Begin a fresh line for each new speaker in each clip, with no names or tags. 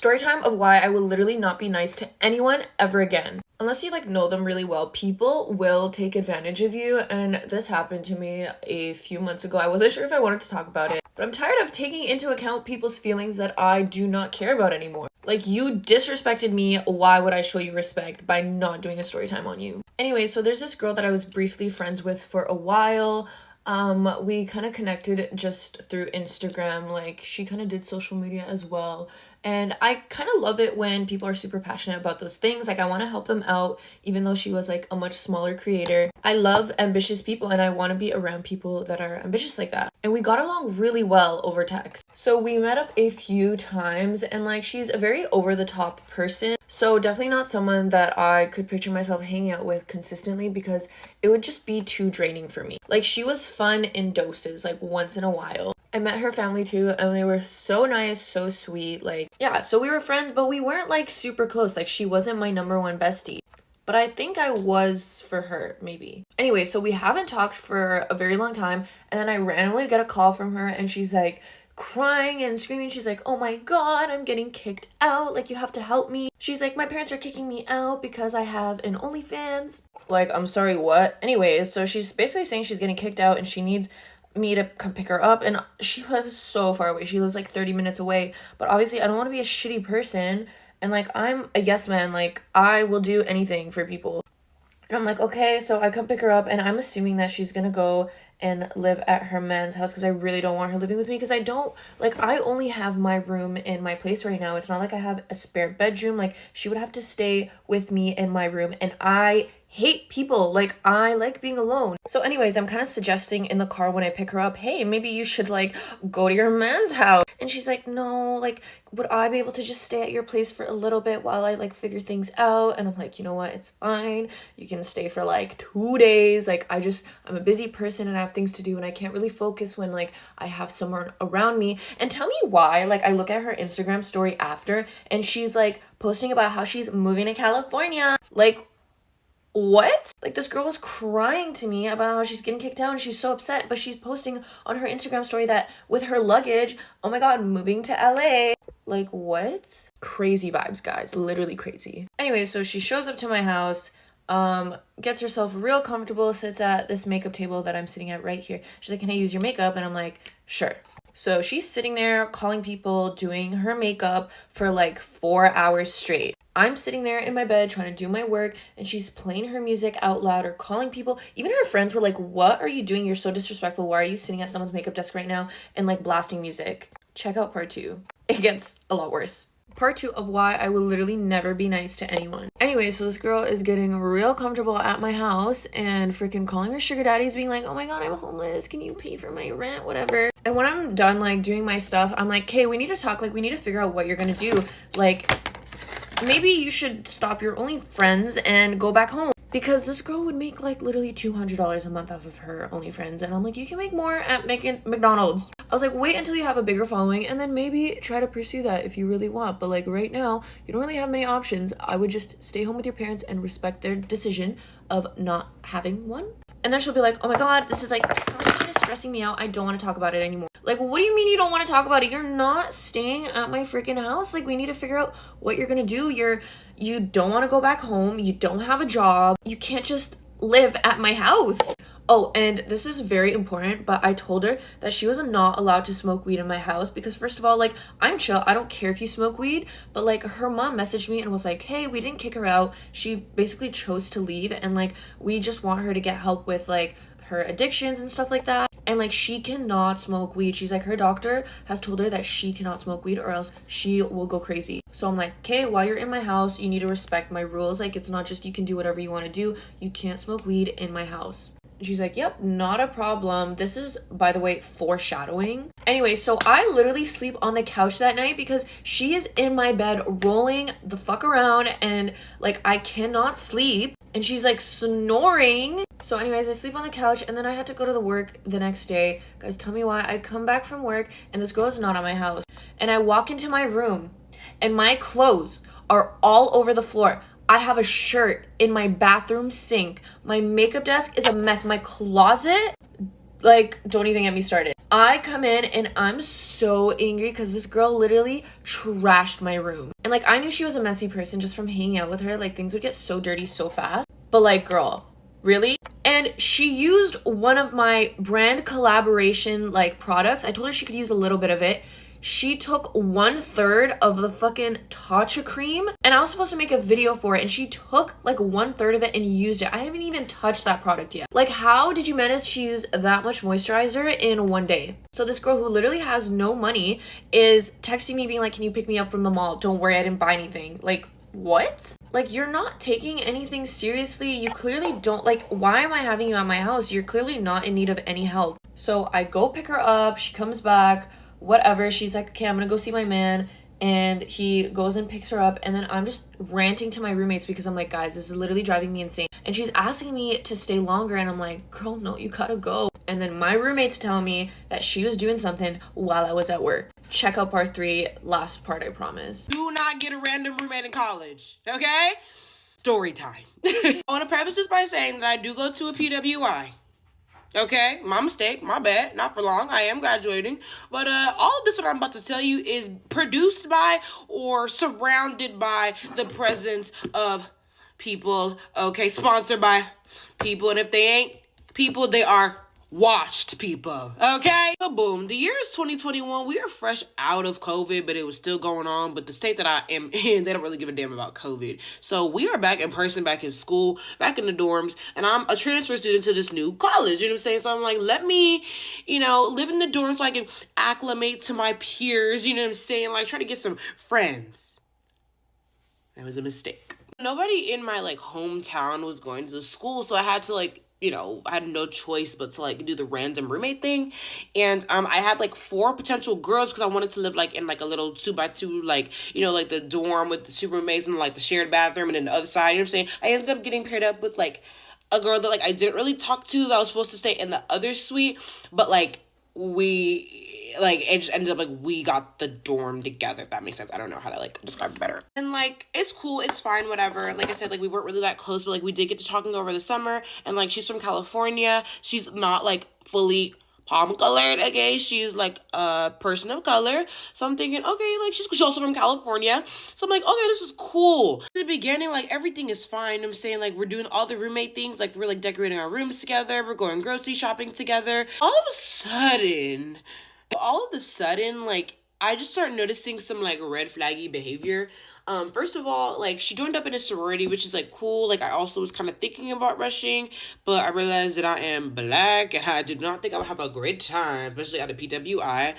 Story time of why I will literally not be nice to anyone ever again. Unless you like know them really well, people will take advantage of you, and this happened to me a few months ago. I wasn't sure if I wanted to talk about it, but I'm tired of taking into account people's feelings that I do not care about anymore. Like, you disrespected me, why would I show you respect by not doing a story time on you? Anyway, so there's this girl that I was briefly friends with for a while. We kind of connected just through Instagram. Like, she kind of did social media as well. And I kind of love it when people are super passionate about those things. Like, I want to help them out, even though she was like a much smaller creator. I love ambitious people, and I want to be around people that are ambitious like that. And we got along really well over text. So we met up a few times, and like, she's a very over the top person. So definitely not someone that I could picture myself hanging out with consistently, because it would just be too draining for me. Like, she was fun in doses, like once in a while. I met her family too, and they were so nice, so sweet. Like, yeah, so we were friends, but we weren't like super close. Like, she wasn't my number one bestie, but I think I was for her, maybe. Anyway, so we haven't talked for a very long time, and then I randomly get a call from her, and she's like crying and screaming. She's like, oh my god, I'm getting kicked out, like, you have to help me. She's like, my parents are kicking me out because I have an OnlyFans. Like, I'm sorry, what? Anyways, so she's basically saying she's getting kicked out and she needs me to come pick her up, and she lives so far away. She lives like 30 minutes away, but obviously I don't want to be a shitty person, and like, I'm a yes man. Like, I will do anything for people. And I'm like, okay, so I come pick her up, and I'm assuming that she's gonna go and live at her man's house, because I really don't want her living with me, because I only have my room in my place right now. It's not like I have a spare bedroom. Like, she would have to stay with me in my room, and I hate people. Like, I like being alone. So anyways, I'm kind of suggesting in the car when I pick her up, hey, maybe you should like go to your man's house. And she's like, no, like, would I be able to just stay at your place for a little bit while I like figure things out? And I'm like, you know what, it's fine, you can stay for like 2 days. Like, I'm a busy person and I have things to do, and I can't really focus when like I have someone around me. And tell me why, like, I look at her Instagram story after, and she's like posting about how she's moving to California. Like, what? Like, this girl was crying to me about how she's getting kicked out and she's so upset, but she's posting on her Instagram story that with her luggage, oh my god, moving to LA. Like, what? Crazy vibes, guys. Literally crazy. Anyway, so she shows up to my house, gets herself real comfortable, sits at this makeup table that I'm sitting at right here. She's like, can I use your makeup? And I'm like, sure. So she's sitting there calling people, doing her makeup for like 4 hours straight. I'm sitting there in my bed trying to do my work, and she's playing her music out loud or calling people. Even her friends were like, what are you doing? You're so disrespectful. Why are you sitting at someone's makeup desk right now and like blasting music? Check out part 2. It gets a lot worse. Part 2 of why I will literally never be nice to anyone. Anyway, so this girl is getting real comfortable at my house and freaking calling her sugar daddies, being like, oh my god, I'm homeless, can you pay for my rent, whatever. And when I'm done like doing my stuff, I'm like, okay, we need to talk. Like, we need to figure out what you're gonna do. Like, maybe you should stop your OnlyFriends and go back home. Because this girl would make like literally $200 a month off of her OnlyFriends. And I'm like, you can make more at McDonald's. I was like, wait until you have a bigger following and then maybe try to pursue that if you really want. But like, right now, you don't really have many options. I would just stay home with your parents and respect their decision of not having one. And then she'll be like, oh my god, this is like, conversation is stressing me out. I don't want to talk about it anymore. Like, what do you mean you don't want to talk about it? You're not staying at my freaking house. Like, we need to figure out what you're gonna do. You don't want to go back home. You don't have a job. You can't just live at my house. Oh, and this is very important, but I told her that she was not allowed to smoke weed in my house because, first of all, like, I'm chill. I don't care if you smoke weed, but like, her mom messaged me and was like, hey, we didn't kick her out. She basically chose to leave, and like, we just want her to get help with like her addictions and stuff like that. And like, she cannot smoke weed. She's like, her doctor has told her that she cannot smoke weed or else she will go crazy. So I'm like, okay, while you're in my house, you need to respect my rules. Like, it's not just you can do whatever you want to do. You can't smoke weed in my house. She's like, yep, not a problem. This is, by the way, foreshadowing. Anyway, so I literally sleep on the couch that night because she is in my bed rolling the fuck around, and like, I cannot sleep, and she's like snoring. So anyways, I sleep on the couch, and then I had to go to the work the next day. Guys, tell me why. I come back from work and this girl is not at my house, and I walk into my room and my clothes are all over the floor. I have a shirt in my bathroom sink. My makeup desk is a mess. My closet Like, don't even get me started. I come in and I'm so angry because this girl literally trashed my room. And like, I knew she was a messy person just from hanging out with her. Like, things would get so dirty so fast. But like, girl, really? And she used one of my brand collaboration like products. I told her she could use a little bit of it. She took 1/3 of the fucking Tatcha cream, and I was supposed to make a video for it, and she took like 1/3 of it and used it. I haven't even touched that product yet. Like, how did you manage to use that much moisturizer in one day? So this girl who literally has no money is texting me being like, can you pick me up from the mall? Don't worry, I didn't buy anything. Like, what? Like, you're not taking anything seriously. You clearly don't, like, why am I having you at my house? You're clearly not in need of any help. So I go pick her up, she comes back, whatever. She's like, okay, I'm gonna go see my man. And he goes and picks her up, and then I'm just ranting to my roommates because I'm like, guys, this is literally driving me insane. And she's asking me to stay longer, and I'm like, girl, no, you gotta go. And then my roommates tell me that she was doing something while I was at work. Check out part 3, last part, I promise.
Do not get a random roommate in college, okay? Story time. I want to preface this by saying that I do go to a PWI. Okay, my mistake, my bad, not for long, I am graduating, but all of this what I'm about to tell you is produced by or surrounded by the presence of people, okay, sponsored by people, and if they ain't people, they are watched people, okay? So boom, the year is 2021. We are fresh out of COVID, but it was still going on. But the state that I am in, they don't really give a damn about COVID. So we are back in person, back in school, back in the dorms, and I'm a transfer student to this new college, you know what I'm saying? So I'm like, let me, live in the dorms so I can acclimate to my peers, you know what I'm saying? Like, try to get some friends. That was a mistake. Nobody in my, hometown was going to the school, so I had to, I had no choice but to do the random roommate thing. And I had 4 potential girls because I wanted to live in a little 2x2, the dorm with the 2 roommates and the shared bathroom, and then the other side, you know what I'm saying? I ended up getting paired up with a girl that I didn't really talk to, that was supposed to stay in the other suite, but it just ended up we got the dorm together, if that makes sense. I don't know how to describe it better. And it's cool, it's fine, whatever. Like I said, we weren't really that close, but we did get to talking over the summer. And she's from California. She's not fully palm colored, okay? She's a person of color. So I'm thinking, okay, she's also from California. So I'm like, okay, this is cool. In the beginning, everything is fine. I'm saying we're doing all the roommate things. We're decorating our rooms together. We're going grocery shopping together. All of a sudden, I just started noticing some red flaggy behavior. First of all, she joined up in a sorority, which is cool. I also was kind of thinking about rushing, but I realized that I am black and I did not think I would have a great time, especially at a PWI.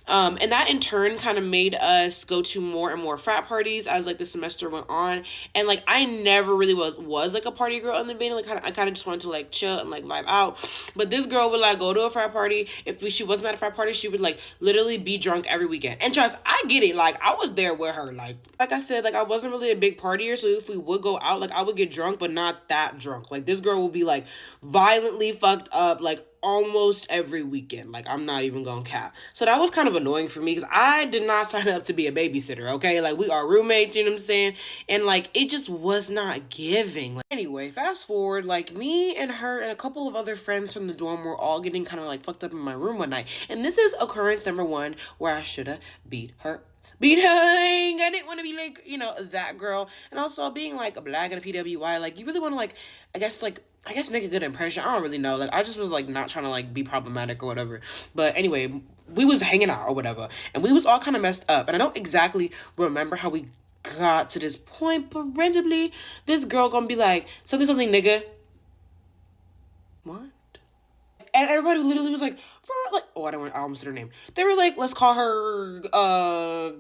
And that in turn kind of made us go to more and more frat parties as the semester went on. And I never really was a party girl in the beginning. I kind of just wanted to chill and vibe out. But this girl would go to a frat party. If she wasn't at a frat party, she would literally be drunk every weekend. And trust, I get it. I was there with her. Like I said, I wasn't really a big partier, so if we would go out, I would get drunk, but not that drunk. This girl would be violently fucked up almost every weekend. I'm not even gonna cap. So that was kind of annoying for me because I did not sign up to be a babysitter, okay? We are roommates, you know what I'm saying? And it just was not giving. Anyway, fast forward, me and her and a couple of other friends from the dorm were all getting kind of fucked up in my room one night. And this is occurrence number 1 where I should have beat her. I didn't want to be that girl. And also being a black and a PWI, you really want to I guess make a good impression. I don't really know. I just was not trying to be problematic or whatever. But anyway, we was hanging out or whatever, and we was all kind of messed up. And I don't exactly remember how we got to this point, but randomly this girl gonna be something nigga. What? And everybody literally was I almost said her name. They were let's call her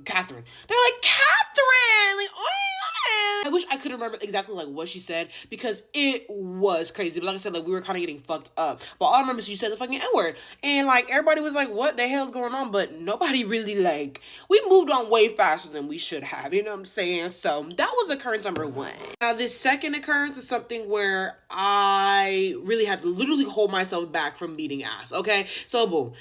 Catherine. They were Catherine, oh yeah. I wish I could remember exactly what she said because it was crazy. But like I said, we were kind of getting fucked up. But all I remember is she said the fucking N-word. And everybody was what the hell's going on? But nobody really we moved on way faster than we should have. You know what I'm saying? So that was occurrence number 1. Now this second occurrence is something where I really had to literally hold myself back from beating ass. Okay, so boom,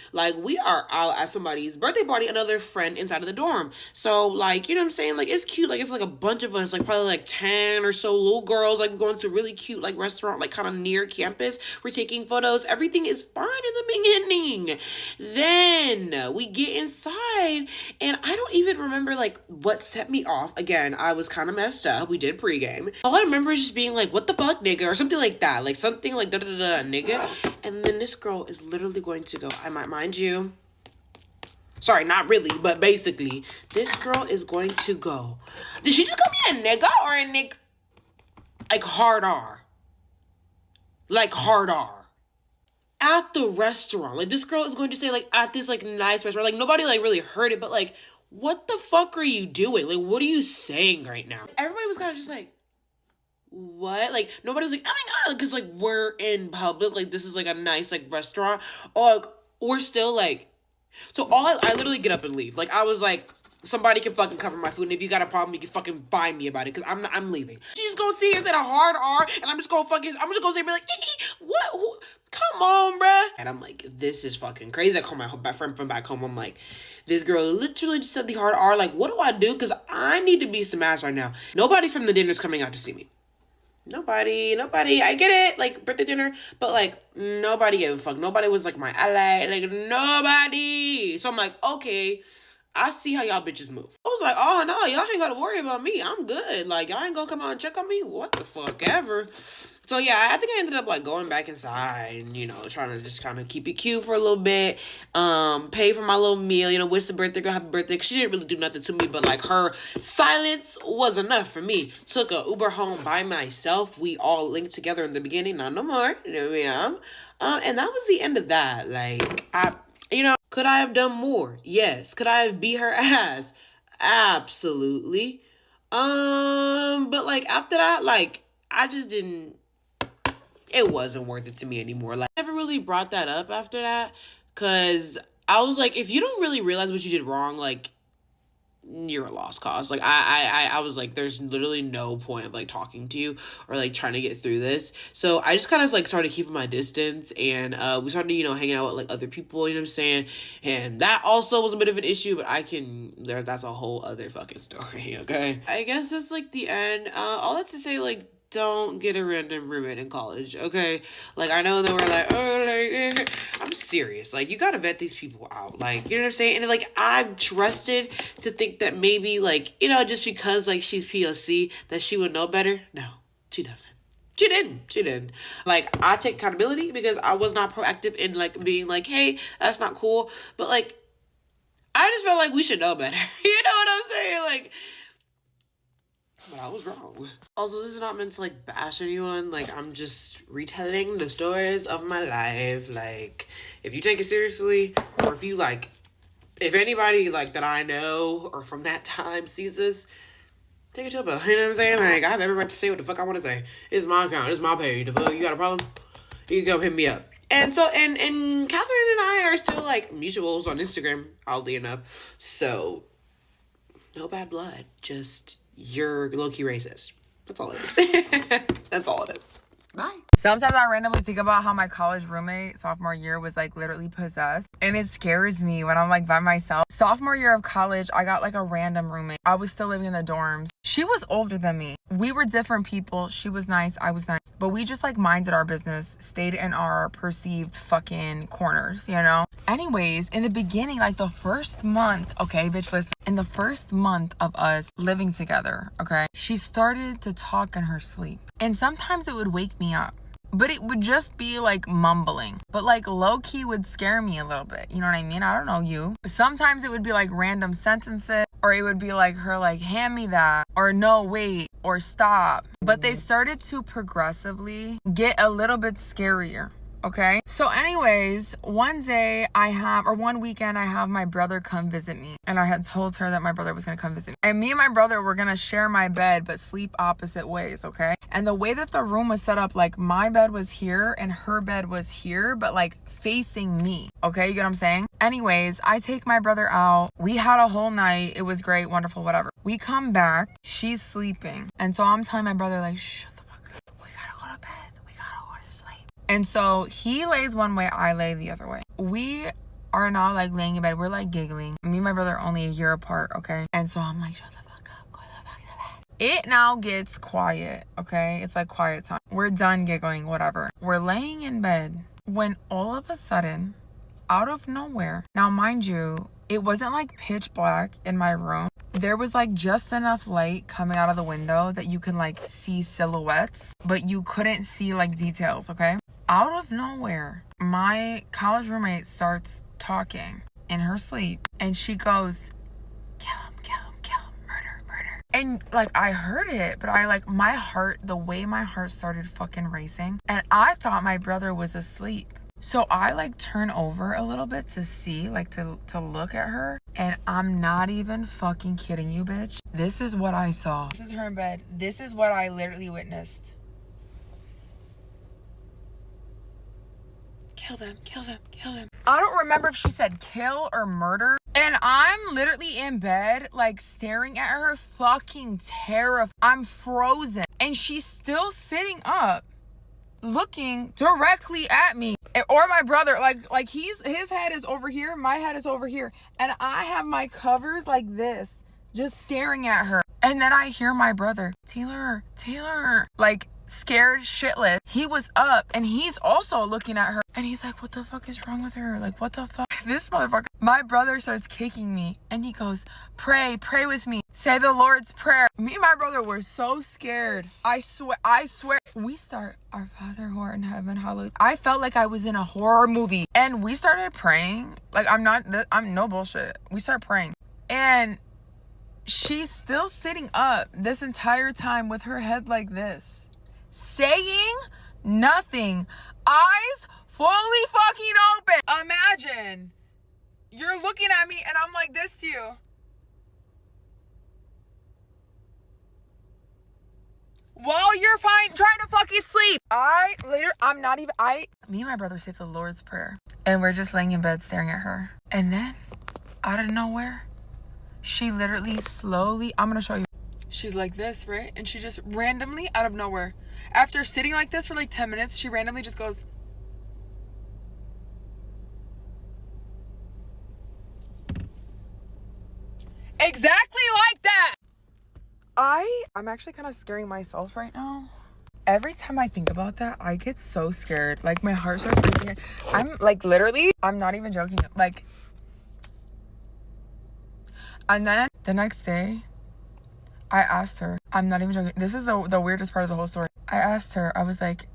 we are out at somebody's birthday party, another friend inside of the dorm. So you know what I'm saying? It's cute. It's a bunch of us like probably like 10 or so little girls, like going to a really cute like restaurant, like kind of near campus. We're taking photos. Everything is fine in the beginning. Then we get inside and I don't even remember like what set me off. Again, I was kind of messed up. We did pregame. All I remember is just being like, what the fuck, nigga? Or something like that. Like something like da-da-da-da, nigga. And then this girl is literally going to go, I might mind you. Sorry, not really, but basically, this girl is going to go. Did she just call me a nigga or a nigga? Like hard R. Like hard R. At the restaurant. Like this girl is going to say like at this like nice restaurant. Like nobody like really heard it, but like, what the fuck are you doing? Like, what are you saying right now? Everybody was kind of just like, what? Like nobody was like, oh my God, because like we're in public. Like this is like a nice like restaurant. Or like, we're still like, so I literally get up and leave. Like, I was like, somebody can fucking cover my food. And if you got a problem, you can fucking find me about it. Because I'm leaving. She's gonna see us at a hard R. And I'm just gonna say, be like, what? Come on, bruh. And I'm like, this is fucking crazy. I call my friend from back home. I'm like, this girl literally just said the hard R. Like, what do I do? Because I need to be smashed right now. Nobody from the dinner's coming out to see me. Nobody, I get it, like, birthday dinner, but, like, nobody gave a fuck. Nobody was, like, my ally, like, nobody. So I'm like, okay, I see how y'all bitches move. I was like, oh, no, y'all ain't gotta worry about me. I'm good. Like, y'all ain't gonna come out and check on me? What the fuck ever. So, yeah, I think I ended up, like, going back inside and, you know, trying to just kind of keep it cute for a little bit. Pay for my little meal, you know, wish the birthday girl happy birthday. Cause she didn't really do nothing to me, but, like, her silence was enough for me. Took a Uber home by myself. We all linked together in the beginning. Not no more. There we are. And that was the end of that. Like, you know, could I have done more? Yes. Could I have beat her ass? Absolutely. But, like, after that, like, I just didn't... It wasn't worth it to me anymore. Like, I never really brought that up after that. Because I was like, if you don't really realize what you did wrong, like, you're a lost cause. Like, I was like, there's literally no point of, like, talking to you or, like, trying to get through this. So I just kind of, like, started keeping my distance. And we started, you know, hanging out with, like, other people, you know what I'm saying? And that also was a bit of an issue, but that's a whole other fucking story, okay? I guess that's, like, the end. All that to say, like, don't get a random roommate in college, okay? Like, I know that we're like, oh, like, I'm serious. Like, you gotta vet these people out. Like, you know what I'm saying? And, like, I'm trusted to think that maybe, like, you know, just because, like, she's POC, that she would know better. No, she doesn't. She didn't. Like, I take accountability because I was not proactive in, like, being like, hey, that's not cool. But, like, I just felt like we should know better. You know what I'm saying? Like, but I was wrong. Also, this is not meant to, like, bash anyone. Like, I'm just retelling the stories of my life. Like, if you take it seriously, or if you, like, if anybody, like, that I know or from that time sees this, take it to a bill. You know what I'm saying? Like, I have every right to say what the fuck I want to say. It's my account. It's my page. The fuck, you got a problem? You can come hit me up. And so, and Catherine and I are still, like, mutuals on Instagram, oddly enough. So, no bad blood. Just... you're low-key racist. That's all it is. That's all it is. Bye.
Sometimes I randomly think about how my college roommate sophomore year was like literally possessed. And it scares me when I'm like by myself. Sophomore year of college, I got like a random roommate. I was still living in the dorms. She was older than me. We were different people. She was nice. I was nice. But we just like minded our business, stayed in our perceived fucking corners, you know? Anyways, in the beginning, like the first month, okay, bitch, listen. In the first month of us living together, okay, she started to talk in her sleep. And sometimes it would wake me up. But it would just be like mumbling. But like low-key would scare me a little bit. You know what I mean? I don't know you. Sometimes it would be like random sentences. Or it would be like her like, hand me that. Or no, wait. Or stop. But they started to progressively get a little bit scarier. Okay. So anyways, one weekend I have my brother come visit me. And I had told her that my brother was going to come visit me. And me and my brother were going to share my bed, but sleep opposite ways. Okay. And the way that the room was set up, like my bed was here and her bed was here, but like facing me. Okay. You get what I'm saying? Anyways, I take my brother out. We had a whole night. It was great, wonderful, whatever. We come back. She's sleeping. And so I'm telling my brother like, shut the fuck up. We gotta go to bed. We gotta go to sleep. And so he lays one way, I lay the other way. We are now like laying in bed. We're like giggling. Me and my brother are only a year apart, okay? And so I'm like, shut the fuck up. Go the fuck to bed. It now gets quiet, okay? It's like quiet time. We're done giggling, whatever. We're laying in bed when all of a sudden, out of nowhere, now mind you, it wasn't like pitch black in my room. There was like just enough light coming out of the window that you can like see silhouettes, but you couldn't see like details, okay? Out of nowhere, my college roommate starts talking in her sleep and she goes, kill him, kill him, kill him, murder, murder. And like I heard it, but I like my heart, the way my heart started fucking racing, and I thought my brother was asleep. So I like turn over a little bit to see, like to look at her. And I'm not even fucking kidding you, bitch. This is what I saw. This is her in bed. This is what I literally witnessed. Kill them, kill them, kill them. I don't remember if she said kill or murder. And I'm literally in bed, like staring at her, fucking terrified. I'm frozen. And she's still sitting up, looking directly at me or my brother, like his head is over here, my head is over here, and I have my covers like this, just staring at her. And then I hear my brother, Taylor, like scared shitless. He was up and he's also looking at her and he's like, what the fuck is wrong with her? Like, what the fuck? This motherfucker. My brother starts kicking me and he goes, pray with me, say the Lord's Prayer. Me and my brother were so scared. I swear. We start, our Father who art in heaven, hallowed. I felt like I was in a horror movie. And we started praying. Like, I'm no bullshit. We start praying. And she's still sitting up this entire time with her head like this, saying nothing, eyes fully fucking open. Imagine you're looking at me and I'm like this to you. While you're trying to fucking sleep. Me and my brother say the Lord's Prayer. And we're just laying in bed staring at her. And then, out of nowhere, she literally slowly, I'm gonna show you. She's like this, right? And she just randomly, out of nowhere, after sitting like this for like 10 minutes, she randomly just goes. Exactly like that. I'm actually kind of scaring myself right now. Every time I think about that, I get so scared. Like my heart starts racing. I'm like literally, I'm not even joking. Like, and then the next day, I asked her, I'm not even joking. This is the weirdest part of the whole story. I asked her, I was like,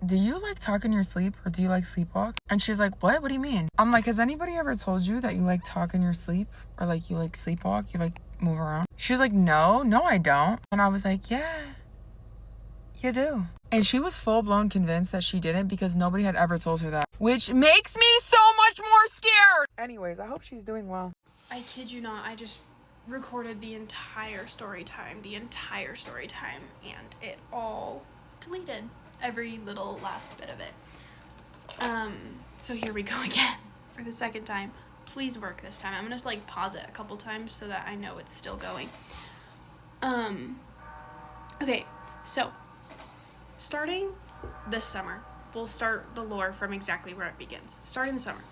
do you like talk in your sleep or do you like sleepwalk? And she's like, what? What do you mean? I'm like, has anybody ever told you that you like talk in your sleep or like you like sleepwalk? You like move around? She was like, no, I don't. And I was like, yeah, you do. And she was full blown convinced that she didn't because nobody had ever told her that, which makes me so much more scared. Anyways, I hope she's doing well.
I kid you not, I just recorded the entire story time, and it all deleted. Every little last bit of it. So here we go again for the second time. Please work this time. I'm gonna like pause it a couple times so that I know it's still going. Okay, so starting this summer, we'll start the lore from exactly where it begins. Starting the summer,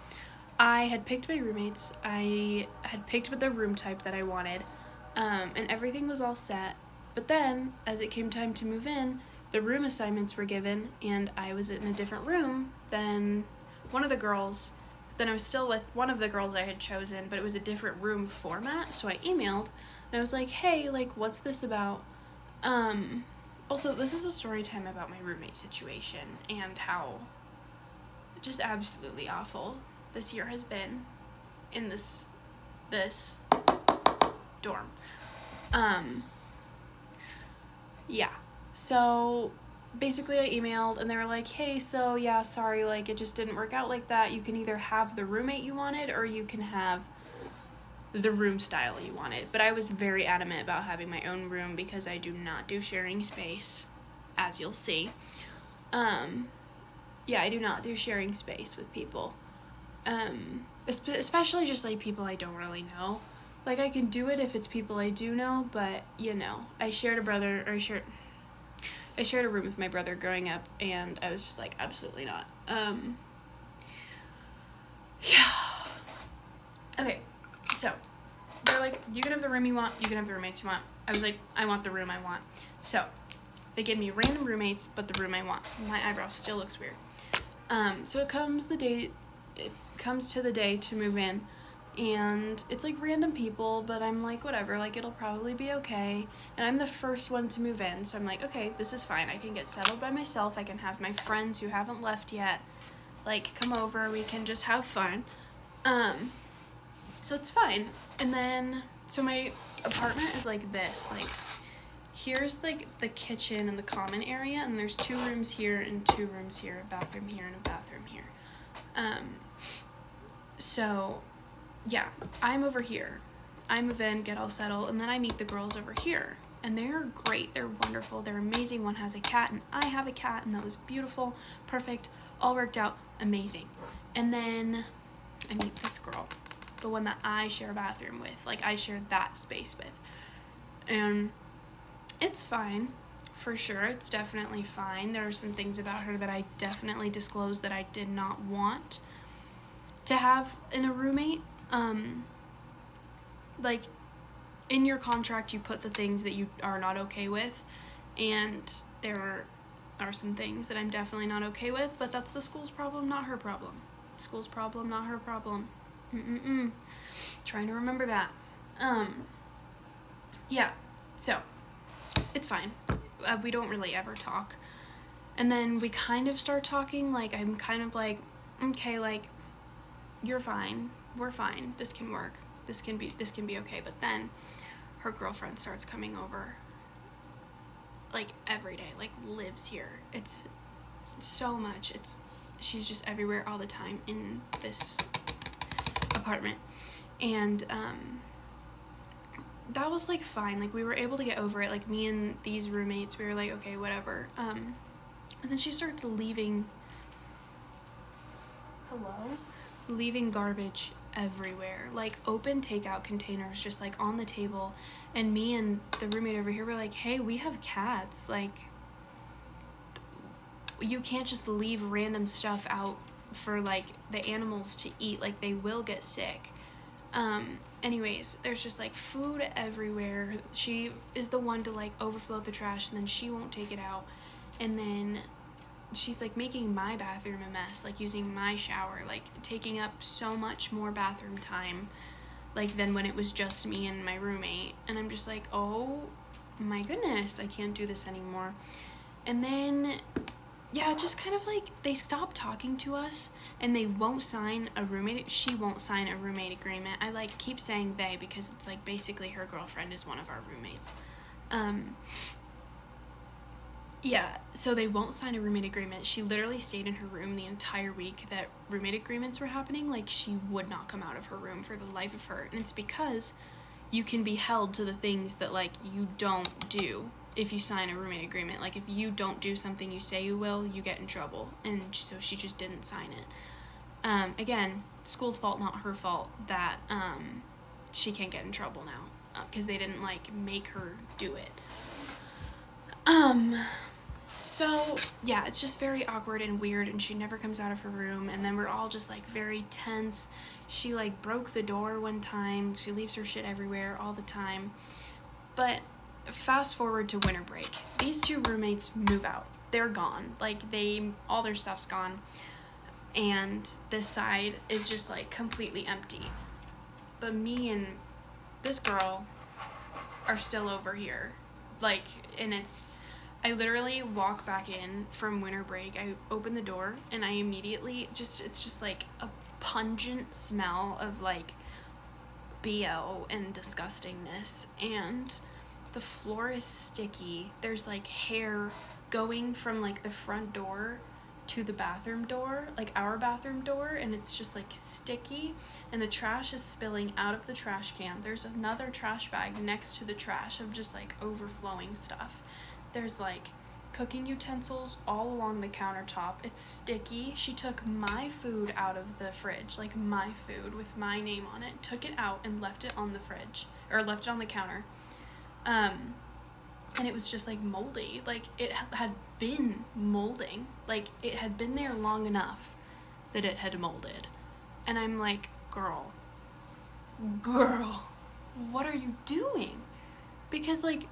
I had picked my roommates. I had picked the room type that I wanted, and everything was all set. But then, as it came time to move in, the room assignments were given, and I was in a different room than one of the girls. Then I was still with one of the girls I had chosen, but it was a different room format, so I emailed, and I was like, hey, like, what's this about? Also, this is a story time about my roommate situation, and how just absolutely awful this year has been in this dorm. Yeah. So basically I emailed and they were like, hey, so yeah, sorry, like it just didn't work out like that. You can either have the roommate you wanted or you can have the room style you wanted. But I was very adamant about having my own room because I do not do sharing space, as you'll see. Yeah, I do not do sharing space with people. Especially just like people I don't really know. Like I can do it if it's people I do know, but you know, I shared a room with my brother growing up, and I was just like, absolutely not. Yeah. Okay, so they're like, you can have the room you want, you can have the roommates you want. I was like, I want the room I want. So they give me random roommates, but the room I want. My eyebrow still looks weird. So it comes to the day to move in, and it's like random people, but I'm like, whatever, like it'll probably be okay. And I'm the first one to move in, so I'm like, okay, this is fine. I can get settled by myself. I can have my friends who haven't left yet, like, come over. We can just have fun. So it's fine. And then, so my apartment is like this, like, here's like the kitchen and the common area, and there's 2 rooms here and 2 rooms here, a bathroom here and a bathroom here. So yeah, I'm over here. I move in, get all settled, and then I meet the girls over here. And they're great, they're wonderful, they're amazing. One has a cat and I have a cat, and that was beautiful, perfect, all worked out, amazing. And then I meet this girl, the one that I share a bathroom with, like I share that space with. And it's fine, for sure, it's definitely fine. There are some things about her that I definitely disclosed that I did not want to have in a roommate. Like, in your contract you put the things that you are not okay with, and there are some things that I'm definitely not okay with, but that's the school's problem, not her problem. School's problem, not her problem. Trying to remember that. Yeah, so it's fine. We don't really ever talk. And then we kind of start talking, like I'm kind of like, okay, like, you're fine, we're fine, this can work, this can be okay. But then her girlfriend starts coming over, like every day, like lives here. It's so much. She's just everywhere all the time in this apartment. And that was like fine, like we were able to get over it. Like me and these roommates, we were like, okay, whatever. And then she starts leaving garbage everywhere, like open takeout containers just like on the table. And me and the roommate over here were like, hey, we have cats, like you can't just leave random stuff out for like the animals to eat, like they will get sick. Anyways, there's just like food everywhere. She is the one to like overflow the trash, and then she won't take it out, and then she's like making my bathroom a mess, like using my shower, like taking up so much more bathroom time like than when it was just me and my roommate. And I'm just like, oh my goodness, I can't do this anymore. And then yeah, just kind of like they stop talking to us, and they won't sign a roommate. She won't sign a roommate agreement. I like keep saying they because it's like basically her girlfriend is one of our roommates. Yeah, so they won't sign a roommate agreement. She literally stayed in her room the entire week that roommate agreements were happening. Like, she would not come out of her room for the life of her. And it's because you can be held to the things that, like, you don't do if you sign a roommate agreement. Like, if you don't do something you say you will, you get in trouble. And so she just didn't sign it. Again, school's fault, not her fault, that she can't get in trouble now. Because they didn't, like, make her do it. So yeah, it's just very awkward and weird, and she never comes out of her room, and then we're all just like very tense. She like broke the door one time. She leaves her shit everywhere all the time. But fast forward to winter break. These 2 roommates move out. They're gone. Like, all their stuff's gone, and this side is just like completely empty. But me and this girl are still over here. Like, and I literally walk back in from winter break. I open the door, and I immediately it's just like a pungent smell of like BO and disgustingness, and the floor is sticky. There's like hair going from like the front door to the bathroom door, like our bathroom door, and it's just like sticky, and the trash is spilling out of the trash can. There's another trash bag next to the trash of just like overflowing stuff. There's like cooking utensils all along the countertop. It's sticky. She took my food out of the fridge, like my food with my name on it, took it out and left it on the fridge, or left it on the counter. And it was just like moldy. Like, it had been molding. Like, it had been there long enough that it had molded. And I'm like, girl, what are you doing? Because, like,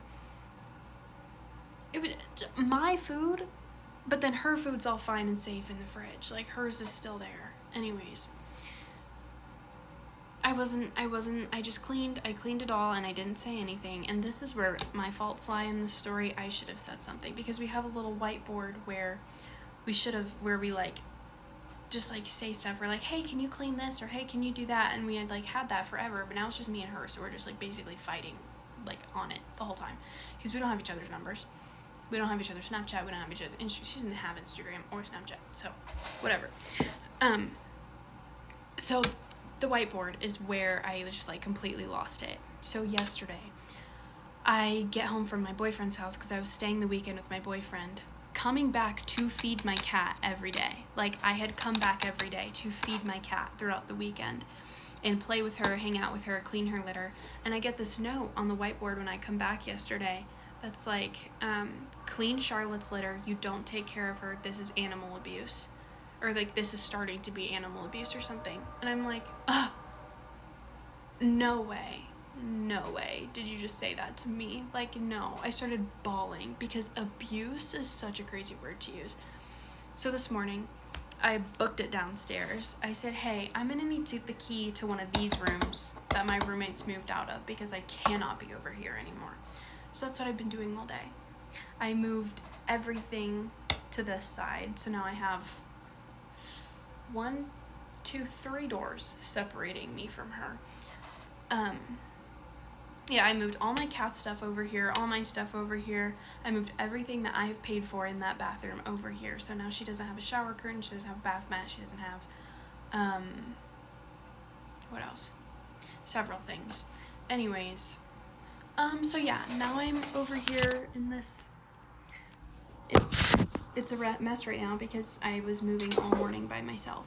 it was my food, but then her food's all fine and safe in the fridge. Like, hers is still there. Anyways, I just cleaned it all, and I didn't say anything. And this is where my faults lie in the story. I should have said something, because we have a little whiteboard where we like just like say stuff. We're like, hey, can you clean this, or hey, can you do that? And we had like had that forever, but now it's just me and her, so we're just like basically fighting like on it the whole time, because we don't have each other's numbers, we don't have each other's Snapchat, we don't have each other, and she doesn't have Instagram or Snapchat, so whatever. So the whiteboard is where I just like completely lost it. So yesterday I get home from my boyfriend's house, because I was staying the weekend with my boyfriend, coming back to feed my cat every day. Like, I had come back every day to feed my cat throughout the weekend and play with her, hang out with her, clean her litter. And I get this note on the whiteboard when I come back yesterday that's like, clean Charlotte's litter, you don't take care of her, this is animal abuse. Or like, this is starting to be animal abuse or something. And I'm like, no way did you just say that to me. Like, no. I started bawling, because abuse is such a crazy word to use. So this morning I booked it downstairs. I said, hey, I'm gonna need the key to one of these rooms that my roommates moved out of, because I cannot be over here anymore. So that's what I've been doing all day. I moved everything to this side, so now I have 1, 2, 3 doors separating me from her. Yeah, I moved all my cat stuff over here, all my stuff over here. I moved everything that I have paid for in that bathroom over here. So now she doesn't have a shower curtain, she doesn't have a bath mat, she doesn't have, what else? Several things. Anyways, so yeah, now I'm over here in this, it's a mess right now, because I was moving all morning by myself.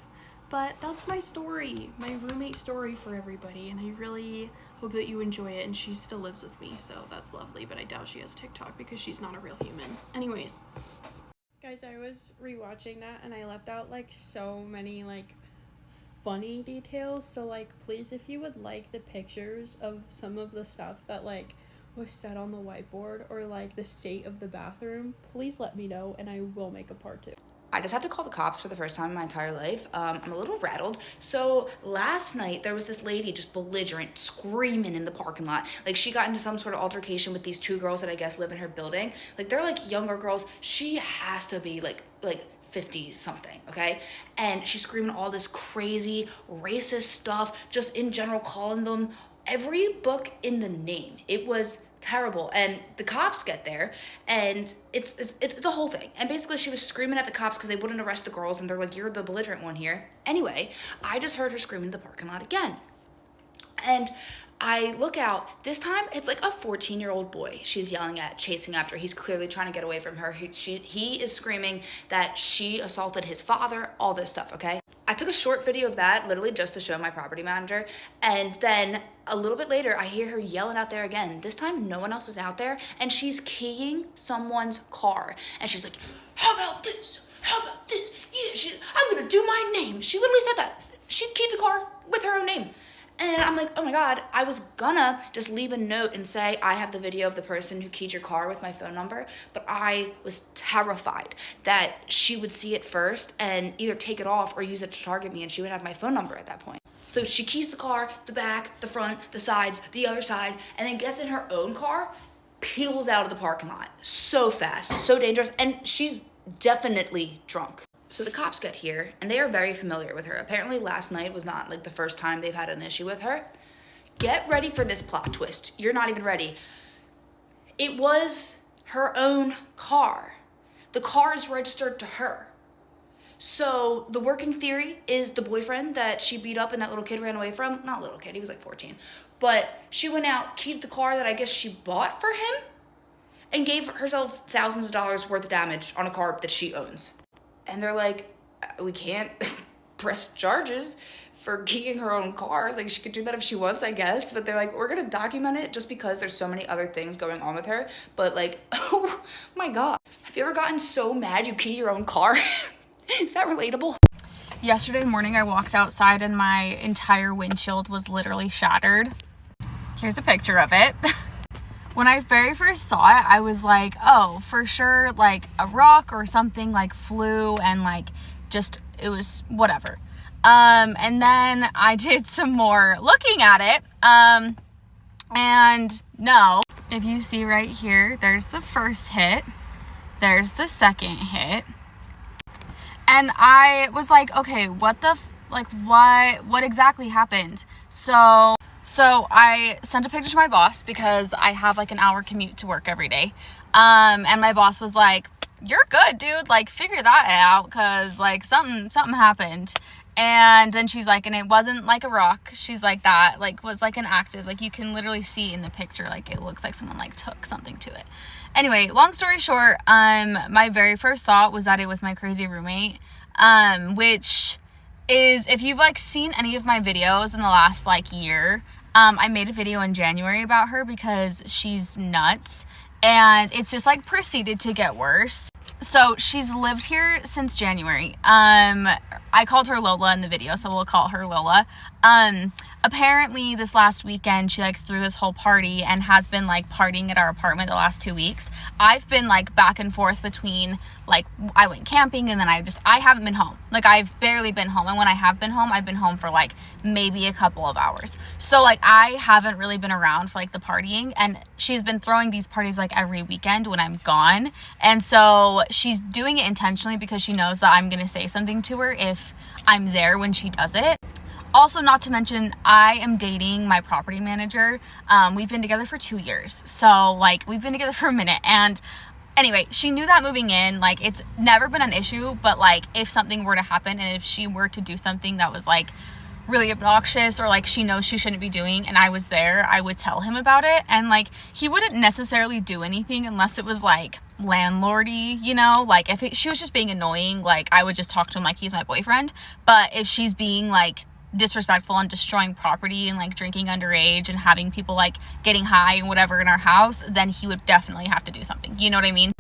But that's my story, my roommate story for everybody, and I really hope that you enjoy it. And she still lives with me, so that's lovely, but I doubt she has TikTok, because she's not a real human. Anyways, guys, I was rewatching that, and I left out like so many like funny details, so like, please, if you would like the pictures of some of the stuff that like was said on the whiteboard, or like the state of the bathroom, please let me know, and I will make a part 2.
I just had to call the cops for the first time in my entire life. I'm a little rattled. So last night there was this lady just belligerent, screaming in the parking lot. Like, she got into some sort of altercation with these 2 girls that I guess live in her building. Like, they're like younger girls. She has to be like 50 something, okay? And she's screaming all this crazy racist stuff, just in general, calling them every book in the name. It was terrible. And the cops get there, and it's a whole thing. And basically she was screaming at the cops because they wouldn't arrest the girls, and they're like, you're the belligerent one here. Anyway, I just heard her screaming in the parking lot again. And I look out. This time it's like a 14-year-old boy she's yelling at, chasing after. He's clearly trying to get away from her. He is screaming that she assaulted his father, all this stuff, okay? I took a short video of that, literally just to show my property manager. And then a little bit later, I hear her yelling out there again. This time, no one else is out there, and she's keying someone's car. And she's like, how about this? How about this? Yeah, I'm gonna do my name. She literally said that. She keyed the car with her own name. And I'm like, oh my God, I was gonna just leave a note and say, I have the video of the person who keyed your car with my phone number, but I was terrified that she would see it first and either take it off or use it to target me, and she would have my phone number at that point. So she keys the car, the back, the front, the sides, the other side, and then gets in her own car, peels out of the parking lot so fast, so dangerous, and she's definitely drunk. So the cops get here, and they are very familiar with her. Apparently last night was not like the first time they've had an issue with her. Get ready for this plot twist. You're not even ready. It was her own car. The car is registered to her. So the working theory is the boyfriend that she beat up and that little kid ran away from, not little kid, he was like 14, but she went out, keyed the car that I guess she bought for him, and gave herself thousands of dollars worth of damage on a car that she owns. And they're like, we can't press charges for keying her own car. Like, she could do that if she wants, I guess. But they're like, we're gonna document it just because there's so many other things going on with her. But like, oh my God. Have you ever gotten so mad you key your own car? Is that relatable?
Yesterday morning I walked outside and my entire windshield was literally shattered. Here's a picture of it. When I very first saw it, I was like, oh, for sure, like a rock or something like flew and like just, it was whatever. And then I did some more looking at it. And no, if you see right here, there's the first hit, there's the second hit. And I was like, okay, what exactly happened? So I sent a picture to my boss because I have like an hour commute to work every day. And my boss was like, you're good, dude. Like, figure that out, cause like something happened. And then she's like, and it wasn't like a rock. She's like, that like was like an active, like you can literally see in the picture, like it looks like someone like took something to it. Anyway, long story short, my very first thought was that it was my crazy roommate, which is, if you've like seen any of my videos in the last like year, I made a video in January about her because she's nuts and it's just like proceeded to get worse. So she's lived here since January. I called her Lola in the video, so we'll call her Lola. Apparently this last weekend she like threw this whole party and has been like partying at our apartment the last 2 weeks. I've been like back and forth between like I went camping and then I haven't been home. Like I've barely been home, and when I have been home, I've been home for like maybe a couple of hours. So like I haven't really been around for like the partying, and she's been throwing these parties like every weekend when I'm gone. And so she's doing it intentionally because she knows that I'm gonna say something to her if I'm there when she does it. Also, not to mention, I am dating my property manager. We've been together for 2 years. So like we've been together for a minute. And anyway, she knew that moving in, like it's never been an issue, but like if something were to happen and if she were to do something that was like really obnoxious or like she knows she shouldn't be doing and I was there, I would tell him about it. And like he wouldn't necessarily do anything unless it was like landlordy, you know, like if she was just being annoying, like I would just talk to him like he's my boyfriend. But if she's being like disrespectful and destroying property and like drinking underage and having people like getting high and whatever in our house, then he would definitely have to do something, you know what I mean?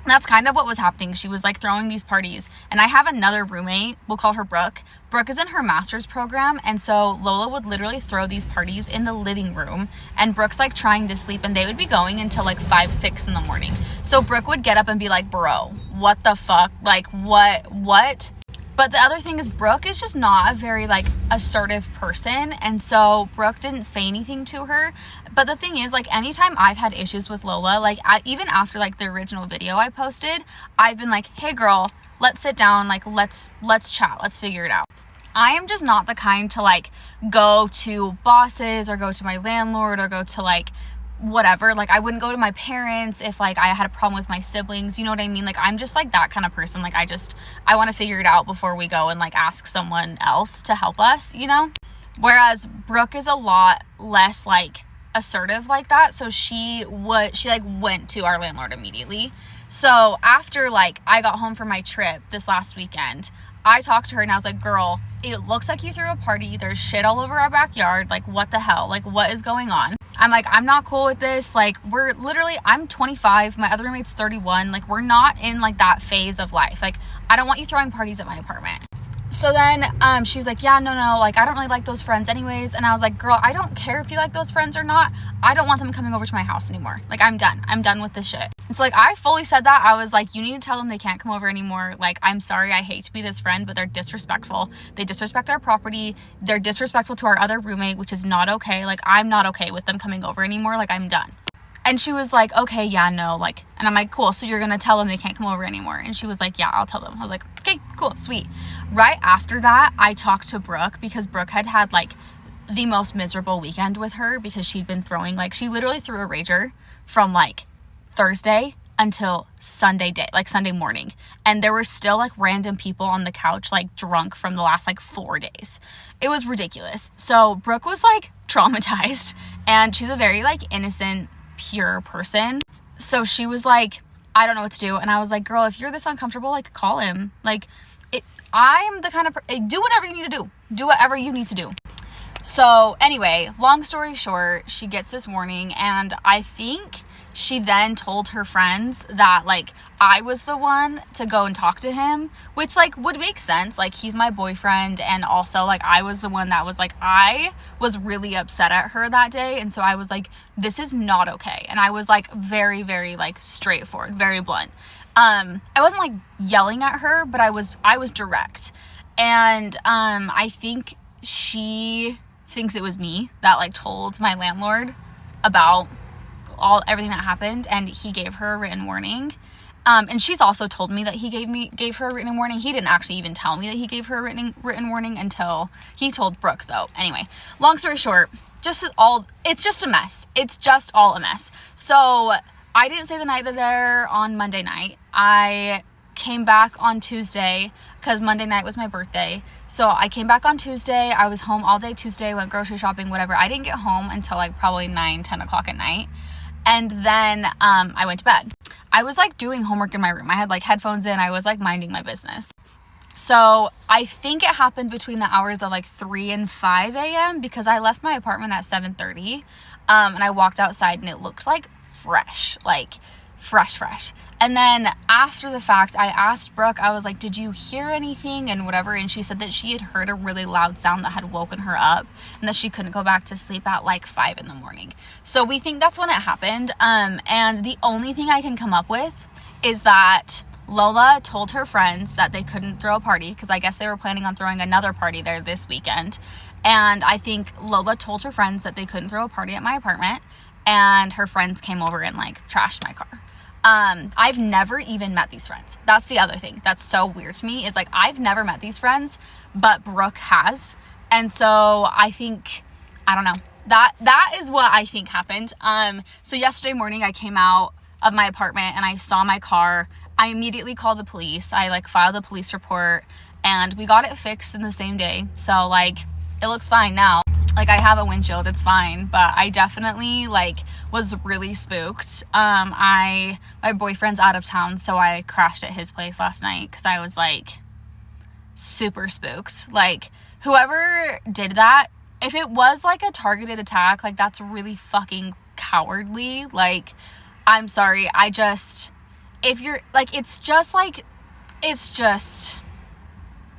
That's kind of what was happening. She was like throwing these parties, and I have another roommate, we'll call her Brooke. Brooke is in her master's program, and so Lola would literally throw these parties in the living room, and Brooke's like trying to sleep, and they would be going until like 5, 6 in the morning. So Brooke would get up and be like, bro, what the fuck? Like what? But the other thing is Brooke is just not a very like assertive person, and so Brooke didn't say anything to her. But the thing is, like anytime I've had issues with Lola, like even after like the original video I posted, I've been like, hey girl, let's sit down, like let's chat, let's figure it out. I am just not the kind to like go to bosses or go to my landlord or go to like whatever. Like I wouldn't go to my parents if like I had a problem with my siblings, you know what I mean? Like I'm just like that kind of person. Like I want to figure it out before we go and like ask someone else to help us, you know? Whereas Brooke is a lot less like assertive like that. So she like went to our landlord immediately. So after like I got home from my trip this last weekend, I talked to her and I was like, girl, it looks like you threw a party. There's shit all over our backyard. Like, what the hell? Like, what is going on? I'm like, I'm not cool with this. Like, I'm 25. My other roommate's 31. Like, we're not in like that phase of life. Like, I don't want you throwing parties at my apartment. So then she was like, yeah, no, like I don't really like those friends anyways. And I was like, girl, I don't care if you like those friends or not. I don't want them coming over to my house anymore. Like I'm done with this shit. And so like I fully said that. I was like, you need to tell them they can't come over anymore. Like I'm sorry, I hate to be this friend, but they're disrespectful. They disrespect our property. They're disrespectful to our other roommate, which is not okay. Like I'm not okay with them coming over anymore. Like I'm done. And she was like, okay, yeah, no, like, and I'm like, cool, so you're gonna tell them they can't come over anymore? And she was like, yeah, I'll tell them. I was like, okay, cool, sweet. Right after that, I talked to Brooke because Brooke had like the most miserable weekend with her because she'd been throwing, like, she literally threw a rager from like Thursday until Sunday morning. And there were still like random people on the couch, like drunk from the last like 4 days. It was ridiculous. So Brooke was like traumatized, and she's a very like innocent, pure person. So she was like, I don't know what to do. And I was like, girl, if you're this uncomfortable, like call him. Like I'm the kind of do whatever you need to do. Do whatever you need to do. So anyway, long story short, she gets this warning, and I think she then told her friends that, like, I was the one to go and talk to him, which, like, would make sense. Like, he's my boyfriend, and also, like, I was the one that was, like, I was really upset at her that day, and so I was like, this is not okay. And I was, like, very, very, like, straightforward, very blunt. I wasn't, like, yelling at her, but I was direct. And I think she thinks it was me that, like, told my landlord about everything that happened, and he gave her a written warning. And she's also told me that he gave her a written warning. He didn't actually even tell me that he gave her a written warning until he told Brooke, though. Anyway, long story short, it's just a mess. It's just all a mess. So I didn't stay the night there on Monday night. I came back on Tuesday because Monday night was my birthday. So I came back on Tuesday. I was home all day Tuesday, went grocery shopping, whatever. I didn't get home until like probably 9-10 o'clock at night. And then I went to bed. I was like doing homework in my room. I had like headphones in. I was like minding my business. So I think it happened between the hours of like 3 and 5 a.m. because I left my apartment at 7:30. And I walked outside and it looked like fresh. And then after the fact, I asked Brooke, I was like, did you hear anything and whatever? And she said that she had heard a really loud sound that had woken her up and that she couldn't go back to sleep at like 5 in the morning. So we think that's when it happened. And the only thing I can come up with is that Lola told her friends that they couldn't throw a party because I guess they were planning on throwing another party there this weekend. And I think Lola told her friends that they couldn't throw a party at my apartment, and her friends came over and like trashed my car. I've never even met these friends. That's the other thing that's so weird to me is like I've never met these friends, but Brooke has. And so I think, I don't know, that is what I think happened. So yesterday morning I came out of my apartment and I saw my car. I immediately called the police. I like filed a police report and we got it fixed in the same day. So like it looks fine now. Like I have a windshield, it's fine, but I definitely like was really spooked. My boyfriend's out of town, so I crashed at his place last night because I was like super spooked. Like whoever did that, if it was like a targeted attack, like that's really fucking cowardly. Like I'm sorry, if you're like, it's just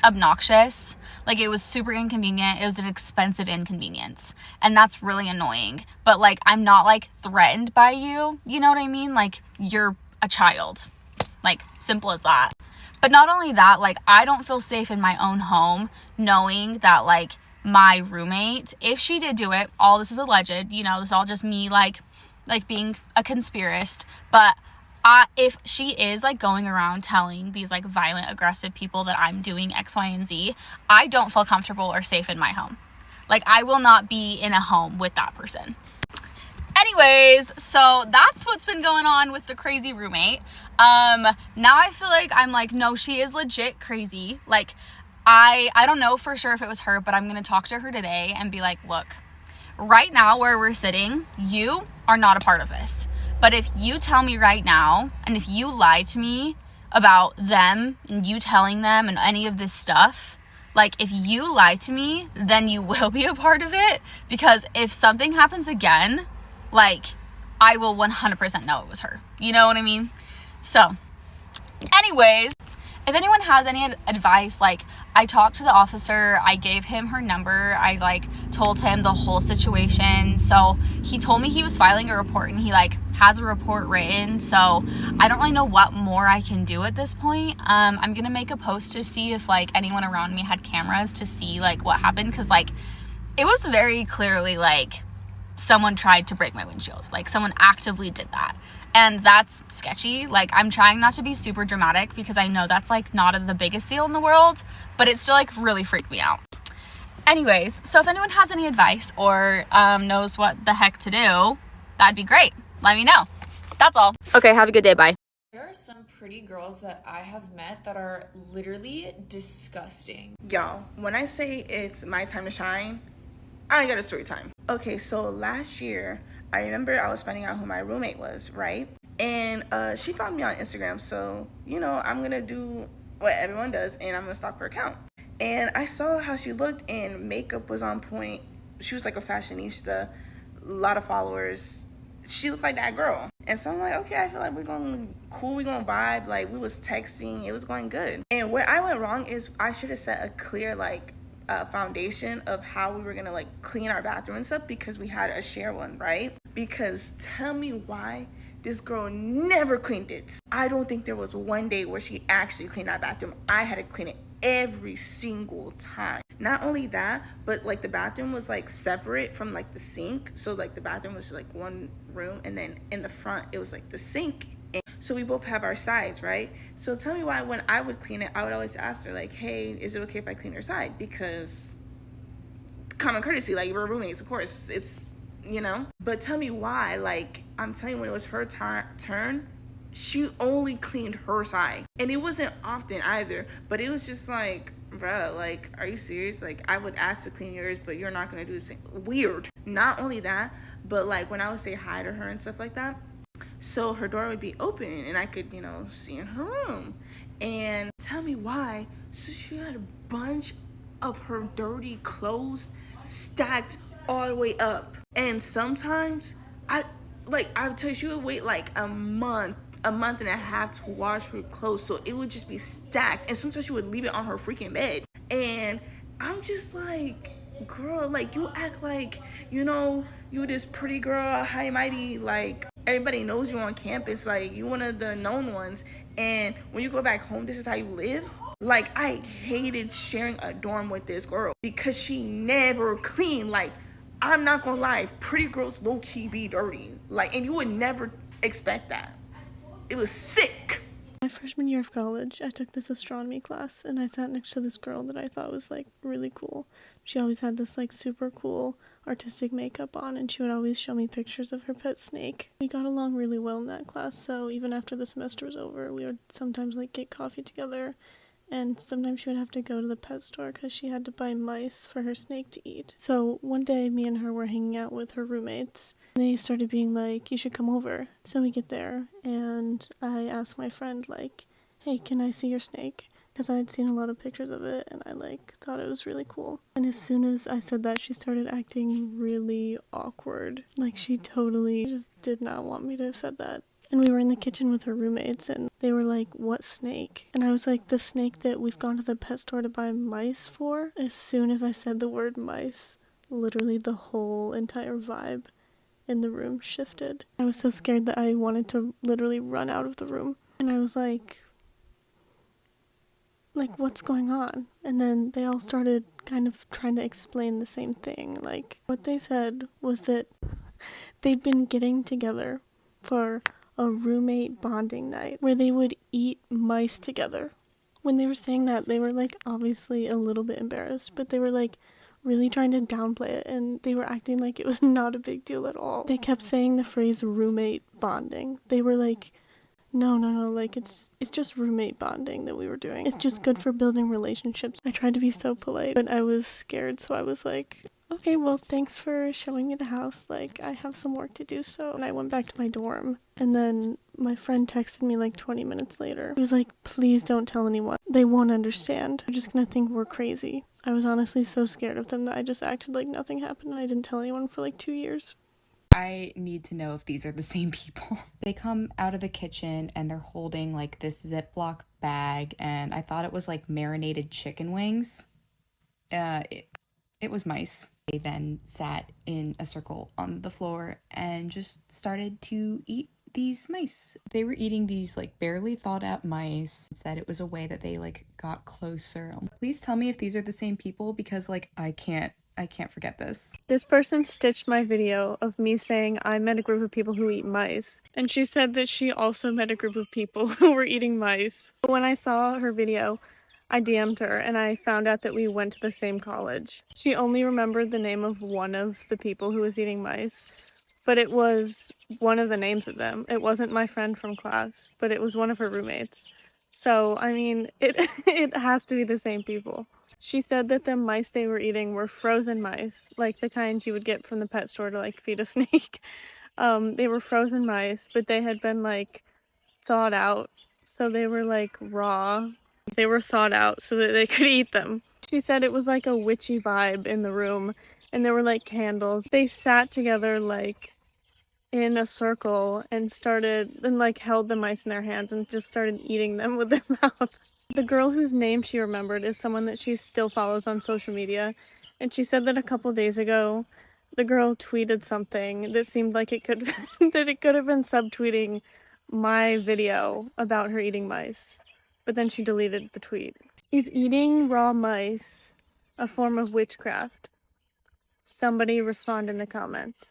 obnoxious. Like it was super inconvenient. It was an expensive inconvenience, and that's really annoying. But like I'm not like threatened by you, you know what I mean? Like you're a child, like simple as that. But not only that, like I don't feel safe in my own home knowing that like my roommate, if she did do it, all this is alleged, you know, this is all just me like being a conspiracist, but if she is like going around telling these like violent, aggressive people that I'm doing X, Y, and Z, I don't feel comfortable or safe in my home. Like I will not be in a home with that person. Anyways, so that's what's been going on with the crazy roommate. Now I feel like I'm like, no, she is legit crazy. Like I don't know for sure if it was her, but I'm gonna talk to her today and be like, look, right now where we're sitting, you are not a part of this. But if you tell me right now, and if you lie to me about them and you telling them and any of this stuff, like if you lie to me, then you will be a part of it. Because if something happens again, like I will 100% know it was her. You know what I mean? So anyways, if anyone has any advice, like I talked to the officer, I gave him her number, I like told him the whole situation. So he told me he was filing a report and he like has a report written. So I don't really know what more I can do at this point. I'm gonna make a post to see if like anyone around me had cameras to see like what happened, because like it was very clearly like someone tried to break my windshield. Like someone actively did that. And that's sketchy. Like I'm trying not to be super dramatic because I know that's like not the biggest deal in the world, but it still like really freaked me out. Anyways, so if anyone has any advice or knows what the heck to do, that'd be great. Let me know. That's all. Okay, have a good day. Bye.
There are some pretty girls that I have met that are literally disgusting.
Y'all, when I say it's my time to shine, I got a story time. Okay, so last year, I remember I was finding out who my roommate was, right? And she found me on Instagram, so, you know, I'm gonna do what everyone does, and I'm gonna stalk her account. And I saw how she looked, and makeup was on point, she was like a fashionista, a lot of followers. She looked like that girl. And so I'm like, okay, I feel like we're going cool, we're going to vibe. Like, we was texting, it was going good. And where I went wrong is I should have set a clear, like, foundation of how we were going to, like, clean our bathroom and stuff, because we had a share one, right? Because tell me why this girl never cleaned it. I don't think there was one day where she actually cleaned that bathroom. I had to clean it every single time. Not only that, but like the bathroom was like separate from like the sink. So like the bathroom was like one room, and then in the front it was like the sink. And so we both have our sides, right? So tell me why when I would clean it, I would always ask her like, hey, is it okay if I clean your side? Because common courtesy, like, we're roommates, of course, it's, you know. But tell me why, like, I'm telling you, when it was her turn, she only cleaned her side. And it wasn't often either, but it was just like, bruh, like, are you serious? Like, I would ask to clean yours, but you're not gonna do the same. Weird. Not only that, but like when I would say hi to her and stuff like that, so her door would be open and I could, you know, see in her room. And tell me why. So she had a bunch of her dirty clothes stacked all the way up. And sometimes I would tell you, she would wait like a month and a half to wash her clothes, so it would just be stacked. And sometimes she would leave it on her freaking bed. And I'm just like, girl, like, you act like, you know, you this pretty girl, high mighty, like, everybody knows you on campus, like, you one of the known ones, and when you go back home, this is how you live. Like, I hated sharing a dorm with this girl because she never cleaned. Like, I'm not gonna lie, pretty girls low-key be dirty, like, and you would never expect that. It was sick.
My freshman year of college, I took this astronomy class, and I sat next to this girl that I thought was, like, really cool. She always had this, like, super cool artistic makeup on, and she would always show me pictures of her pet snake. We got along really well in that class, so even after the semester was over, we would sometimes, like, get coffee together, and sometimes she would have to go to the pet store because she had to buy mice for her snake to eat. So one day, me and her were hanging out with her roommates, and they started being like, you should come over. So we get there, and I asked my friend, like, hey, can I see your snake? Because I had seen a lot of pictures of it, and I, like, thought it was really cool. And as soon as I said that, she started acting really awkward. Like, she totally just did not want me to have said that. And we were in the kitchen with her roommates, and they were like, what snake? And I was like, the snake that we've gone to the pet store to buy mice for. As soon as I said the word mice, literally the whole entire vibe in the room shifted. I was so scared that I wanted to literally run out of the room. And I was like, what's going on? And then they all started kind of trying to explain the same thing. Like, what they said was that they'd been getting together for a roommate bonding night where they would eat mice together. When they were saying that, they were, like, obviously a little bit embarrassed, but they were, like, really trying to downplay it, and they were acting like it was not a big deal at all. They kept saying the phrase roommate bonding. They were like, no, like, it's just roommate bonding that we were doing. It's just good for building relationships. I tried to be so polite, but I was scared, so I was like, okay, well, thanks for showing me the house. Like, I have some work to do, so. And I went back to my dorm, and then my friend texted me, like, 20 minutes later. He was like, please don't tell anyone. They won't understand. They're just gonna think we're crazy. I was honestly so scared of them that I just acted like nothing happened, and I didn't tell anyone for, like, 2 years.
I need to know if these are the same people. They come out of the kitchen and they're holding like this Ziploc bag, and I thought it was like marinated chicken wings. It was mice. They then sat in a circle on the floor and just started to eat these mice. They were eating these like barely thought out mice. Said it was a way that they like got closer. Please tell me if these are the same people, because like I can't forget this.
This person stitched my video of me saying I met a group of people who eat mice, and she said that she also met a group of people who were eating mice. When I saw her video, I DM'd her, and I found out that we went to the same college. She only remembered the name of one of the people who was eating mice, but it was one of the names of them. It wasn't my friend from class, but it was one of her roommates. So, I mean, it has to be the same people. She said that the mice they were eating were frozen mice, like the kind you would get from the pet store to, like, feed a snake. They were frozen mice, but they had been, like, thawed out, so they were, like, raw. They were thawed out so that they could eat them. She said it was, like, a witchy vibe in the room, and there were like candles. They sat together like in a circle and like held the mice in their hands and just started eating them with their mouth. The girl whose name she remembered is someone that she still follows on social media, and she said that a couple days ago the girl tweeted something that seemed like it could that it could have been subtweeting my video about her eating mice, but then she deleted the tweet. Is eating raw mice a form of witchcraft? Somebody respond in the comments.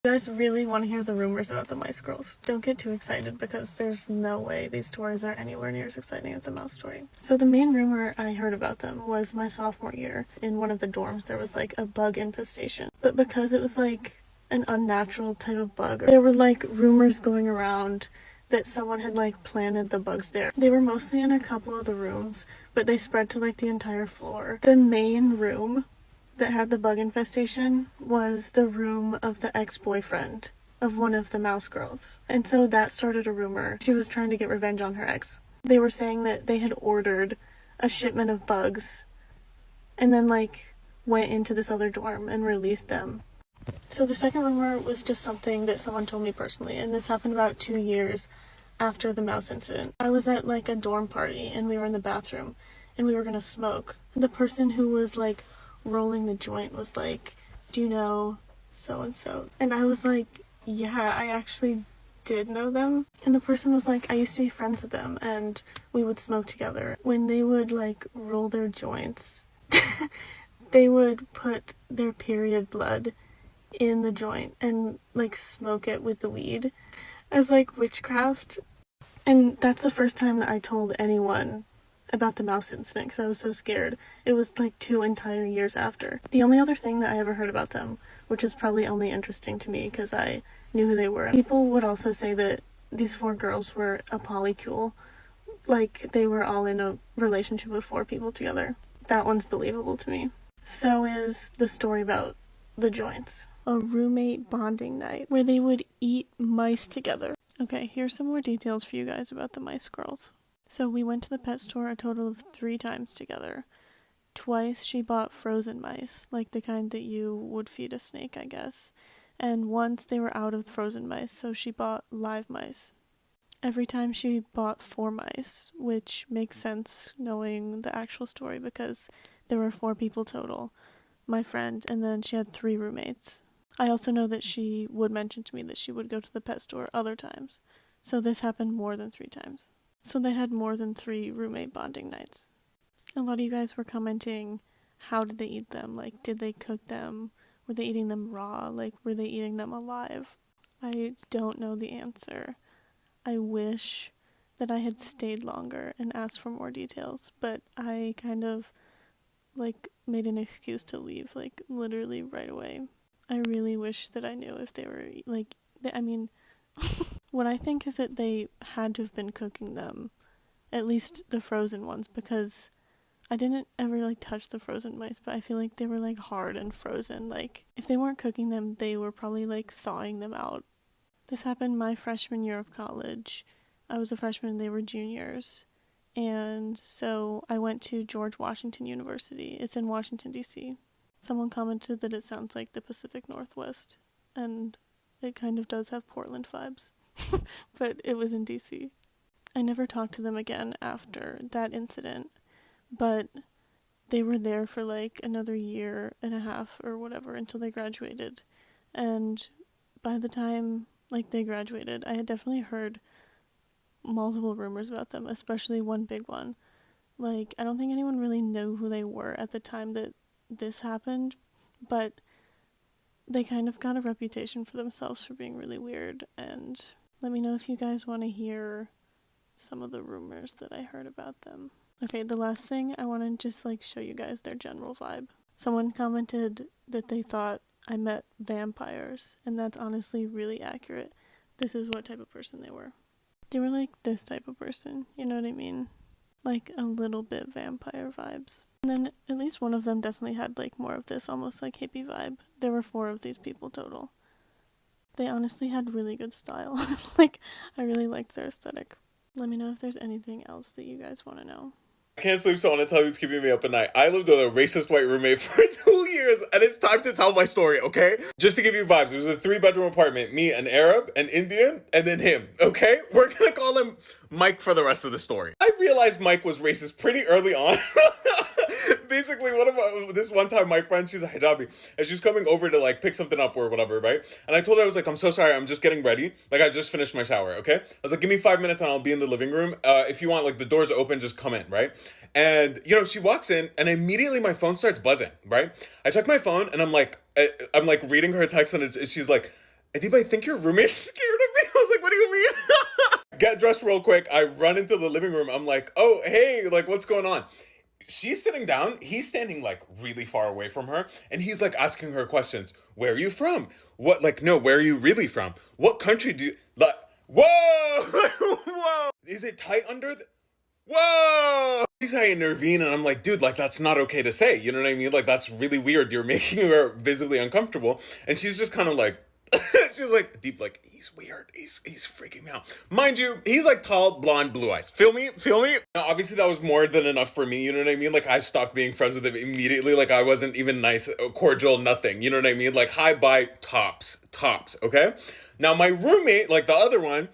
You guys really want to hear the rumors about the mice girls. Don't get too excited because there's no way these stories are anywhere near as exciting as the mouse story. So the main rumor I heard about them was my sophomore year. In one of the dorms there was like a bug infestation. But because it was like an unnatural type of bug, there were like rumors going around that someone had like planted the bugs there. They were mostly in a couple of the rooms, but they spread to like the entire floor. The main room that had the bug infestation was the room of the ex-boyfriend of one of the mouse girls. And so that started a rumor. She was trying to get revenge on her ex. They were saying that they had ordered a shipment of bugs and then like went into this other dorm and released them. So the second rumor was just something that someone told me personally, and this happened about 2 years after the mouse incident. I was at like a dorm party and we were in the bathroom and we were gonna smoke. The person who was like rolling the joint was like, do you know so and so? And I was like, yeah, I actually did know them. And the person was like, I used to be friends with them and we would smoke together. When they would like roll their joints, they would put their period blood in the joint and like smoke it with the weed as like witchcraft. And that's the first time that I told anyone about the mouse incident because I was so scared. It was like 2 entire years after. The only other thing that I ever heard about them, which is probably only interesting to me because I knew who they were, people would also say that these 4 girls were a polycule, like they were all in a relationship with 4 people together. That one's believable to me. So is the story about the joints. A roommate bonding night where they would eat mice together. Okay, here's some more details for you guys about the mice girls. So we went to the pet store a total of 3 times together. Twice she bought frozen mice, like the kind that you would feed a snake, I guess. And once they were out of frozen mice, so she bought live mice. Every time she bought 4 mice, which makes sense knowing the actual story because there were 4 people total. My friend, and then she had 3 roommates. I also know that she would mention to me that she would go to the pet store other times. So this happened more than 3 times. So they had more than 3 roommate bonding nights. A lot of you guys were commenting, how did they eat them? Like, did they cook them? Were they eating them raw? Like, were they eating them alive? I don't know the answer. I wish that I had stayed longer and asked for more details, but I kind of, like, made an excuse to leave, like, literally right away. I really wish that I knew if they were, like, what I think is that they had to have been cooking them, at least the frozen ones, because I didn't ever like touch the frozen mice, but I feel like they were like hard and frozen. Like if they weren't cooking them, they were probably like thawing them out. This happened my freshman year of college. I was a freshman and they were juniors. And so I went to George Washington University. It's in Washington, D.C. Someone commented that it sounds like the Pacific Northwest, and it kind of does have Portland vibes. But it was in DC. I never talked to them again after that incident, but they were there for like another year and a half or whatever until they graduated. And by the time like they graduated, I had definitely heard multiple rumors about them, especially one big one. Like, I don't think anyone really knew who they were at the time that this happened, but they kind of got a reputation for themselves for being really weird. And let me know if you guys want to hear some of the rumors that I heard about them. Okay, the last thing, I want to just like show you guys their general vibe. Someone commented that they thought I met vampires, and that's honestly really accurate. This is what type of person they were. They were like this type of person, you know what I mean? Like a little bit vampire vibes. And then at least one of them definitely had like more of this almost like hippie vibe. There were 4 of these people total. They honestly had really good style. Like, I really liked their aesthetic. Let me know if there's anything else that you guys want to know.
I can't sleep, so I want to tell you what's keeping me up at night. I lived with a racist white roommate for 2 years, and it's time to tell my story, okay? Just to give you vibes, it was a 3-bedroom apartment. Me, an Arab, an Indian, and then him, okay? We're gonna call him Mike for the rest of the story. I realized Mike was racist pretty early on. Basically, this one time, my friend, she's a hijabi, and she was coming over to, like, pick something up or whatever, right? And I told her, I was like, I'm so sorry, I'm just getting ready. Like, I just finished my shower, okay? I was like, give me 5 minutes and I'll be in the living room. If you want, like, the doors open, just come in, right? And, you know, she walks in, and immediately my phone starts buzzing, right? I check my phone, and I'm like reading her text, and she's like, Adib, I think your roommate's scared of me. I was like, what do you mean? Get dressed real quick. I run into the living room. I'm like, oh, hey, like, what's going on? She's sitting down. He's standing, like, really far away from her, and he's, like, asking her questions. Where are you from? What, like, no, where are you really from? What country do you, like, whoa, whoa. Is it tight under the, whoa! Please, I intervene, and I'm like, dude, like, that's not okay to say. You know what I mean? Like, that's really weird. You're making her visibly uncomfortable. And she's just kind of like, she's like, deep, like, he's weird. He's freaking me out. Mind you, he's like tall, blonde, blue eyes. Feel me? Now, obviously, that was more than enough for me. You know what I mean? Like, I stopped being friends with him immediately. Like, I wasn't even nice, cordial, nothing. You know what I mean? Like, hi, bye, tops, okay? Now, my roommate, like the other one,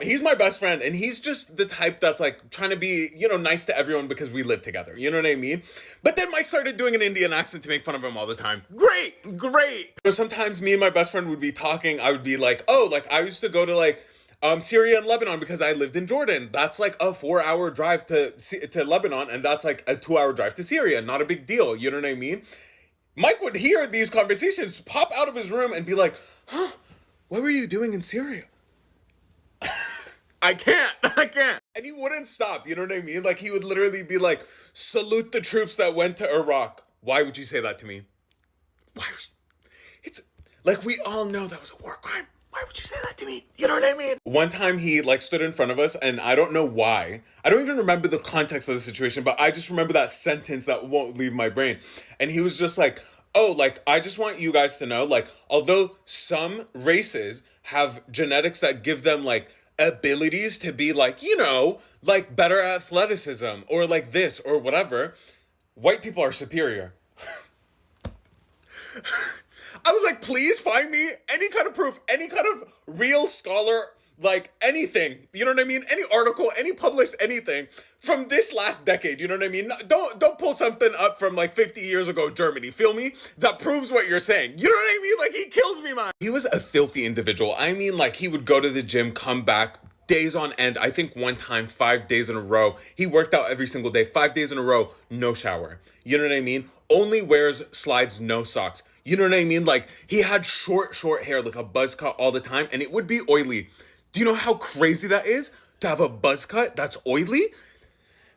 he's my best friend, and he's just the type that's like trying to be, you know, nice to everyone because we live together. You know what I mean? But then Mike started doing an Indian accent to make fun of him all the time. Great. You know, sometimes me and my best friend would be talking. I would be like, oh, like I used to go to like Syria and Lebanon because I lived in Jordan. That's like a 4-hour drive to Lebanon, and that's like a 2-hour drive to Syria. Not a big deal. You know what I mean? Mike would hear these conversations, pop out of his room, and be like, huh, what were you doing in Syria? I can't. And he wouldn't stop, you know what I mean? Like, he would literally be like, salute the troops that went to Iraq. Why would you say that to me? It's, like, we all know that was a war crime. Why would you say that to me? You know what I mean? One time he, like, stood in front of us, and I don't know why. I don't even remember the context of the situation, but I just remember that sentence that won't leave my brain. And he was just like, oh, like, I just want you guys to know, like, although some races have genetics that give them, like, abilities to be like, you know, like better athleticism or like this or whatever, white people are superior. I was like, please find me any kind of proof, any kind of real scholar, like anything, you know what I mean? Any article, any published anything from this last decade, you know what I mean? Don't pull something up from like 50 years ago, Germany, feel me? That proves what you're saying. You know what I mean? Like, he kills me, man. He was a filthy individual. I mean, like, he would go to the gym, come back, days on end. I think one time, 5 days in a row. He worked out every single day, 5 days in a row, no shower. You know what I mean? Only wears slides, no socks. You know what I mean? Like, he had short hair, like a buzz cut all the time, and it would be oily. Do you know how crazy that is? To have a buzz cut that's oily?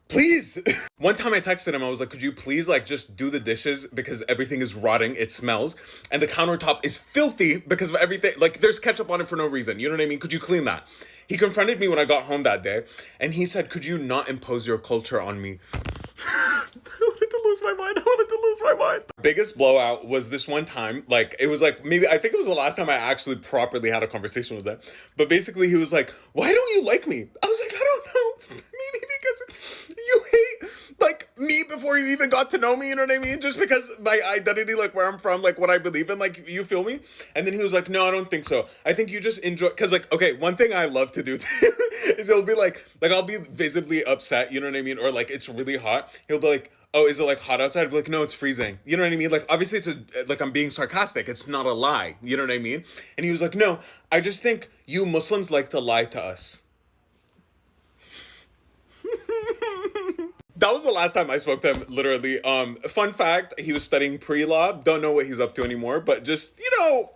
Please. One time I texted him, I was like, could you please like just do the dishes because everything is rotting, it smells, and the countertop is filthy because of everything, like there's ketchup on it for no reason, you know what I mean? Could you clean that? He confronted me when I got home that day, and he said, could you not impose your culture on me? I wanted to lose my mind. Biggest blowout was this one time, like, it was like, maybe, I think it was the last time I actually properly had a conversation with him. But basically he was like, why don't you like me? I was like, I don't know. Maybe because you hate, like, me before you even got to know me, you know what I mean? Just because my identity, like, where I'm from, like, what I believe in, like, you feel me? And then he was like, no, I don't think so. I think you just enjoy, because, like, okay, one thing I love to do is he'll be like, I'll be visibly upset, you know what I mean? Or, like, it's really hot. He'll be like, oh, is it like hot outside? I'd be like, no, it's freezing. You know what I mean? Like, obviously it's like I'm being sarcastic. It's not a lie. You know what I mean? And he was like, no, I just think you Muslims like to lie to us. That was the last time I spoke to him, literally. Fun fact, he was studying pre-law. Don't know what he's up to anymore, but just, you know,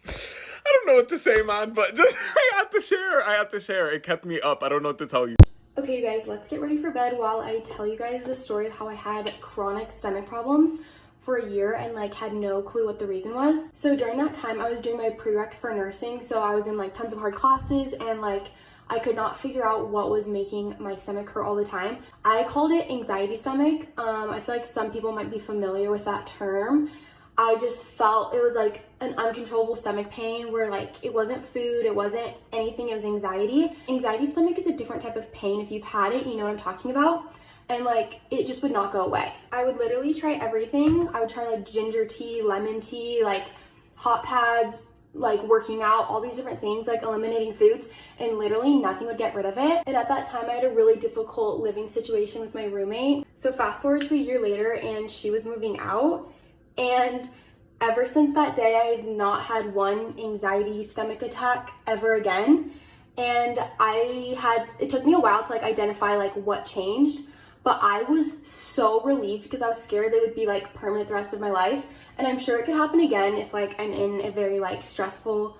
I don't know what to say, man, but just, I had to share. It kept me up. I don't know what to tell you.
Okay, you guys, let's get ready for bed while I tell you guys the story of how I had chronic stomach problems for a year and like had no clue what the reason was. So during that time, I was doing my prereqs for nursing, so I was in like tons of hard classes and like I could not figure out what was making my stomach hurt all the time. I called it anxiety stomach. I feel like some people might be familiar with that term. I just felt it was like an uncontrollable stomach pain where like it wasn't food, it wasn't anything, it was anxiety. Anxiety stomach is a different type of pain. If you've had it, you know what I'm talking about. and like it just would not go away. I would literally try everything. I would try like ginger tea, lemon tea, like hot pads, like working out, all these different things, like eliminating foods, and literally nothing would get rid of it. And at that time I had a really difficult living situation with my roommate. So fast forward to a year later and she was moving out, and ever since that day I had not had one anxiety stomach attack ever again. And it took me a while to like identify like what changed, but I was so relieved because I was scared they would be like permanent the rest of my life. And I'm sure it could happen again if like I'm in a very like stressful,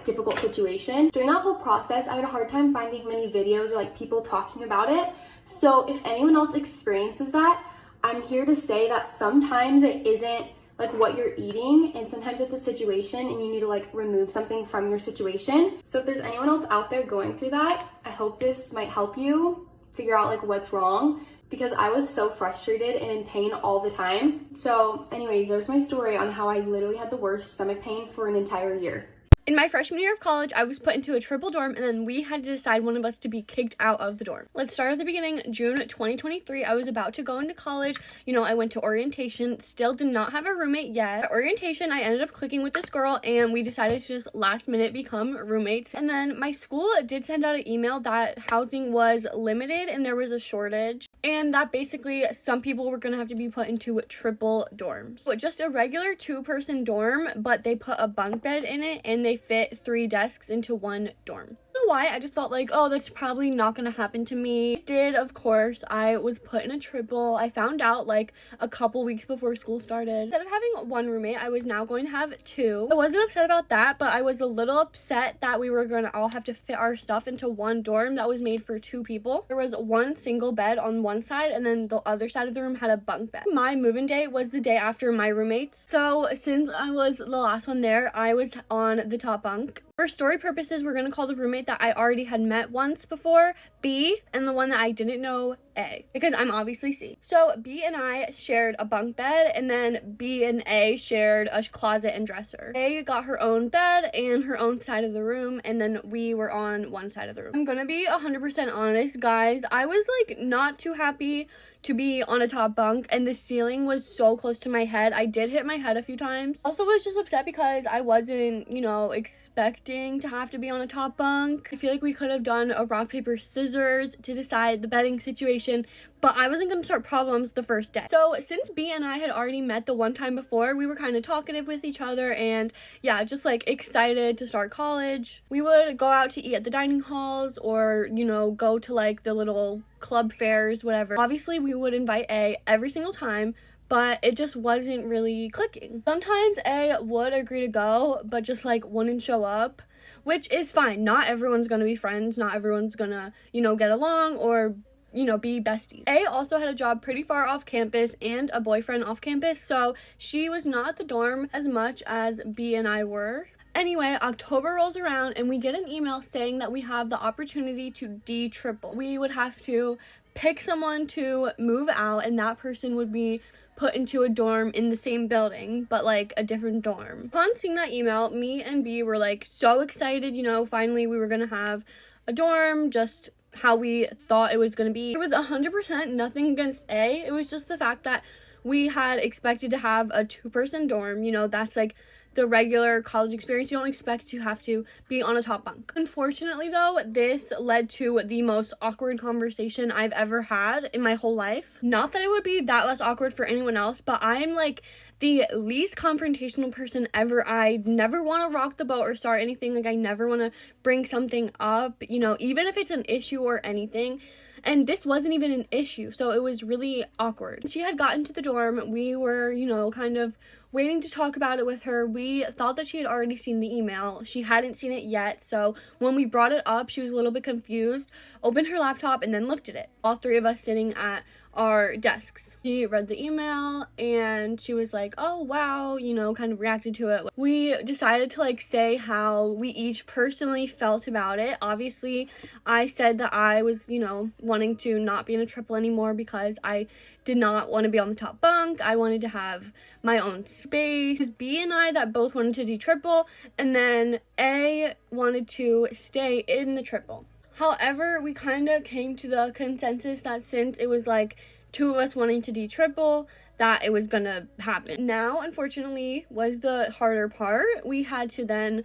difficult situation. During that whole process, I had a hard time finding many videos or like people talking about it. So if anyone else experiences that, I'm here to say that sometimes it isn't like what you're eating, and sometimes it's a situation and you need to like remove something from your situation. So if there's anyone else out there going through that, I hope this might help you figure out like what's wrong, because I was so frustrated and in pain all the time. So anyways, there's my story on how I literally had the worst stomach pain for an entire year.
In my freshman year of college, I was put into a triple dorm, and then we had to decide one of us to be kicked out of the dorm. Let's start at the beginning. June 2023, I was about to go into college. You know, I went to orientation, still did not have a roommate yet. At orientation, I ended up clicking with this girl, and we decided to just last minute become roommates. And then my school did send out an email that housing was limited and there was a shortage, and that basically some people were gonna have to be put into triple dorms. So just a regular 2-person dorm, but they put a bunk bed in it, and they fit 3 desks into 1 dorm. I don't know why, I just thought like, oh, that's probably not gonna happen to me. It did, of course. I was put in a triple. I found out like a couple weeks before school started. Instead of having 1 roommate, I was now going to have 2. I wasn't upset about that, but I was a little upset that we were gonna all have to fit our stuff into 1 dorm that was made for 2 people. There was 1 single bed on one side, and then the other side of the room had a bunk bed. My move-in day was the day after my roommates, so since I was the last one there, I was on the top bunk. For story purposes, we're gonna call the roommate that I already had met once before B, and the one that I didn't know A, because I'm obviously C. So B and I shared a bunk bed, and then B and A shared a closet and dresser. A got her own bed and her own side of the room, and then we were on one side of the room. I'm gonna be 100% honest, guys. I was like not too happy to be on a top bunk, and the ceiling was so close to my head. I did hit my head a few times. Also was just upset because I wasn't, you know, expecting to have to be on a top bunk. I feel like we could have done a rock, paper, scissors to decide the bedding situation, but I wasn't gonna start problems the first day. So since B and I had already met the one time before, we were kind of talkative with each other, and yeah, just like excited to start college. We would go out to eat at the dining halls, or, you know, go to like the little club fairs, whatever. Obviously we would invite A every single time, but it just wasn't really clicking. Sometimes A would agree to go, but just like wouldn't show up, which is fine. Not everyone's gonna be friends, not everyone's gonna, you know, get along or, you know, be besties. A also had a job pretty far off campus and a boyfriend off campus, so she was not at the dorm as much as B and I were. Anyway, October rolls around and we get an email saying that we have the opportunity to D-triple. We would have to pick someone to move out, and that person would be put into a dorm in the same building, but like a different dorm. Upon seeing that email, me and B were like so excited, you know, finally we were gonna have a dorm, just how we thought it was gonna be. It was 100% nothing against A. It was just the fact that we had expected to have a 2-person dorm. You know, that's like the regular college experience. You don't expect to have to be on a top bunk. Unfortunately though, this led to the most awkward conversation I've ever had in my whole life. Not that it would be that less awkward for anyone else, but I'm like the least confrontational person ever. I never want to rock the boat or start anything. Like I never want to bring something up, you know, even if it's an issue or anything. And this wasn't even an issue, so it was really awkward. She had gotten to the dorm. We were, you know, kind of waiting to talk about it with her. We thought that she had already seen the email. She hadn't seen it yet, so when we brought it up, she was a little bit confused, opened her laptop, and then looked at it. All 3 of us sitting at our desks. She read the email and she was like, oh wow, you know, kind of reacted to it. We decided to like say how we each personally felt about it. Obviously, I said that I was, you know, wanting to not be in a triple anymore because I did not want to be on the top bunk. I wanted to have my own space. It was B and I that both wanted to do triple, and then A wanted to stay in the triple. However, we kind of came to the consensus that since it was like 2 of us wanting to do triple, that it was gonna happen. Now, unfortunately, was the harder part. We had to then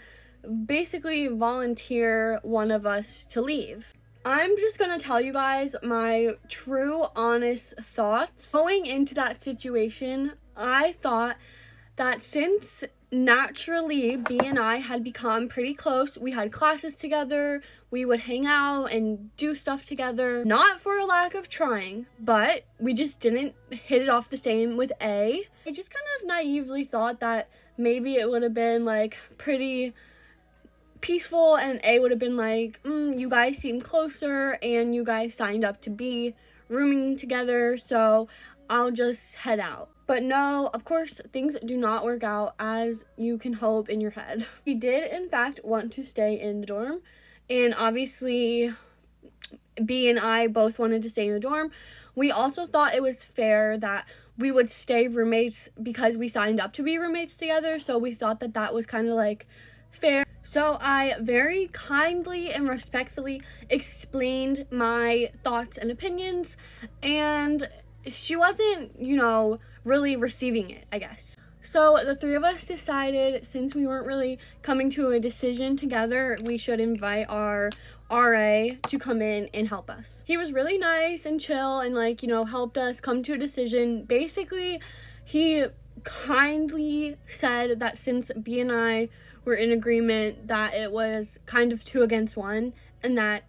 basically volunteer one of us to leave. I'm just gonna tell you guys my true, honest thoughts. Going into that situation, I thought that since naturally B and I had become pretty close, we had classes together, we would hang out and do stuff together, not for a lack of trying, but we just didn't hit it off the same with A. I just kind of naively thought that maybe it would have been like pretty peaceful and A would have been like, you guys seem closer and you guys signed up to be rooming together, so I'll just head out. But no, of course, things do not work out as you can hope in your head. He did, in fact, want to stay in the dorm, and obviously, B and I both wanted to stay in the dorm. We also thought it was fair that we would stay roommates because we signed up to be roommates together, so we thought that that was kind of like fair. So I very kindly and respectfully explained my thoughts and opinions, and she wasn't, really receiving it, I guess. So the 3 of us decided, since we weren't really coming to a decision together, we should invite our RA to come in and help us. He was really nice and chill and helped us come to a decision. Basically, he kindly said that since B and I were in agreement that it was kind of 2 against 1 and that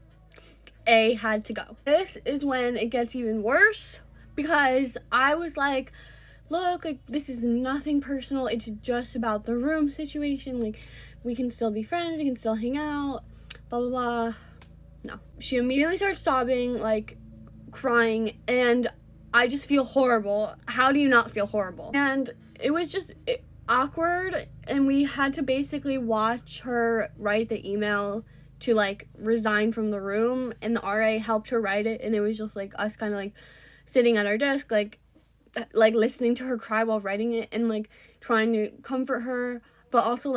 A had to go. This is when it gets even worse because I was like, look, this is nothing personal. It's just about the room situation. We can still be friends. We can still hang out. Blah, blah, blah. No. She immediately starts sobbing, crying, and I just feel horrible. How do you not feel horrible? And it was just awkward, and we had to basically watch her write the email to, resign from the room, and the RA helped her write it, and it was just, us kind of, sitting at our desk, listening to her cry while writing it and trying to comfort her, but also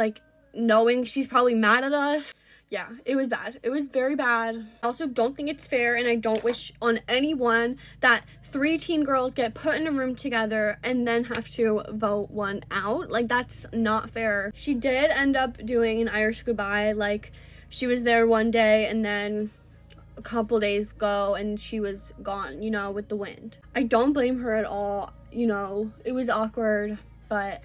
knowing she's probably mad at us. Yeah, it was bad. It was very bad. I also don't think it's fair, and I don't wish on anyone that 3 teen girls get put in a room together and then have to vote one out. That's not fair. She did end up doing an Irish goodbye. She was there one day and then a couple days ago and she was gone, with the wind. I don't blame her at all. It was awkward, but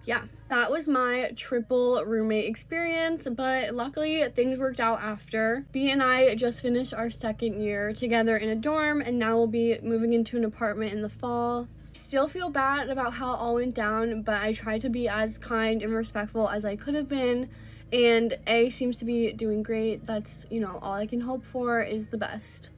yeah, that was my triple roommate experience, but luckily things worked out after. B and I just finished our 2nd year together in a dorm, and now we'll be moving into an apartment in the fall. Still feel bad about how it all went down, but I tried to be as kind and respectful as I could have been, and A seems to be doing great. That's, all I can hope for is the best.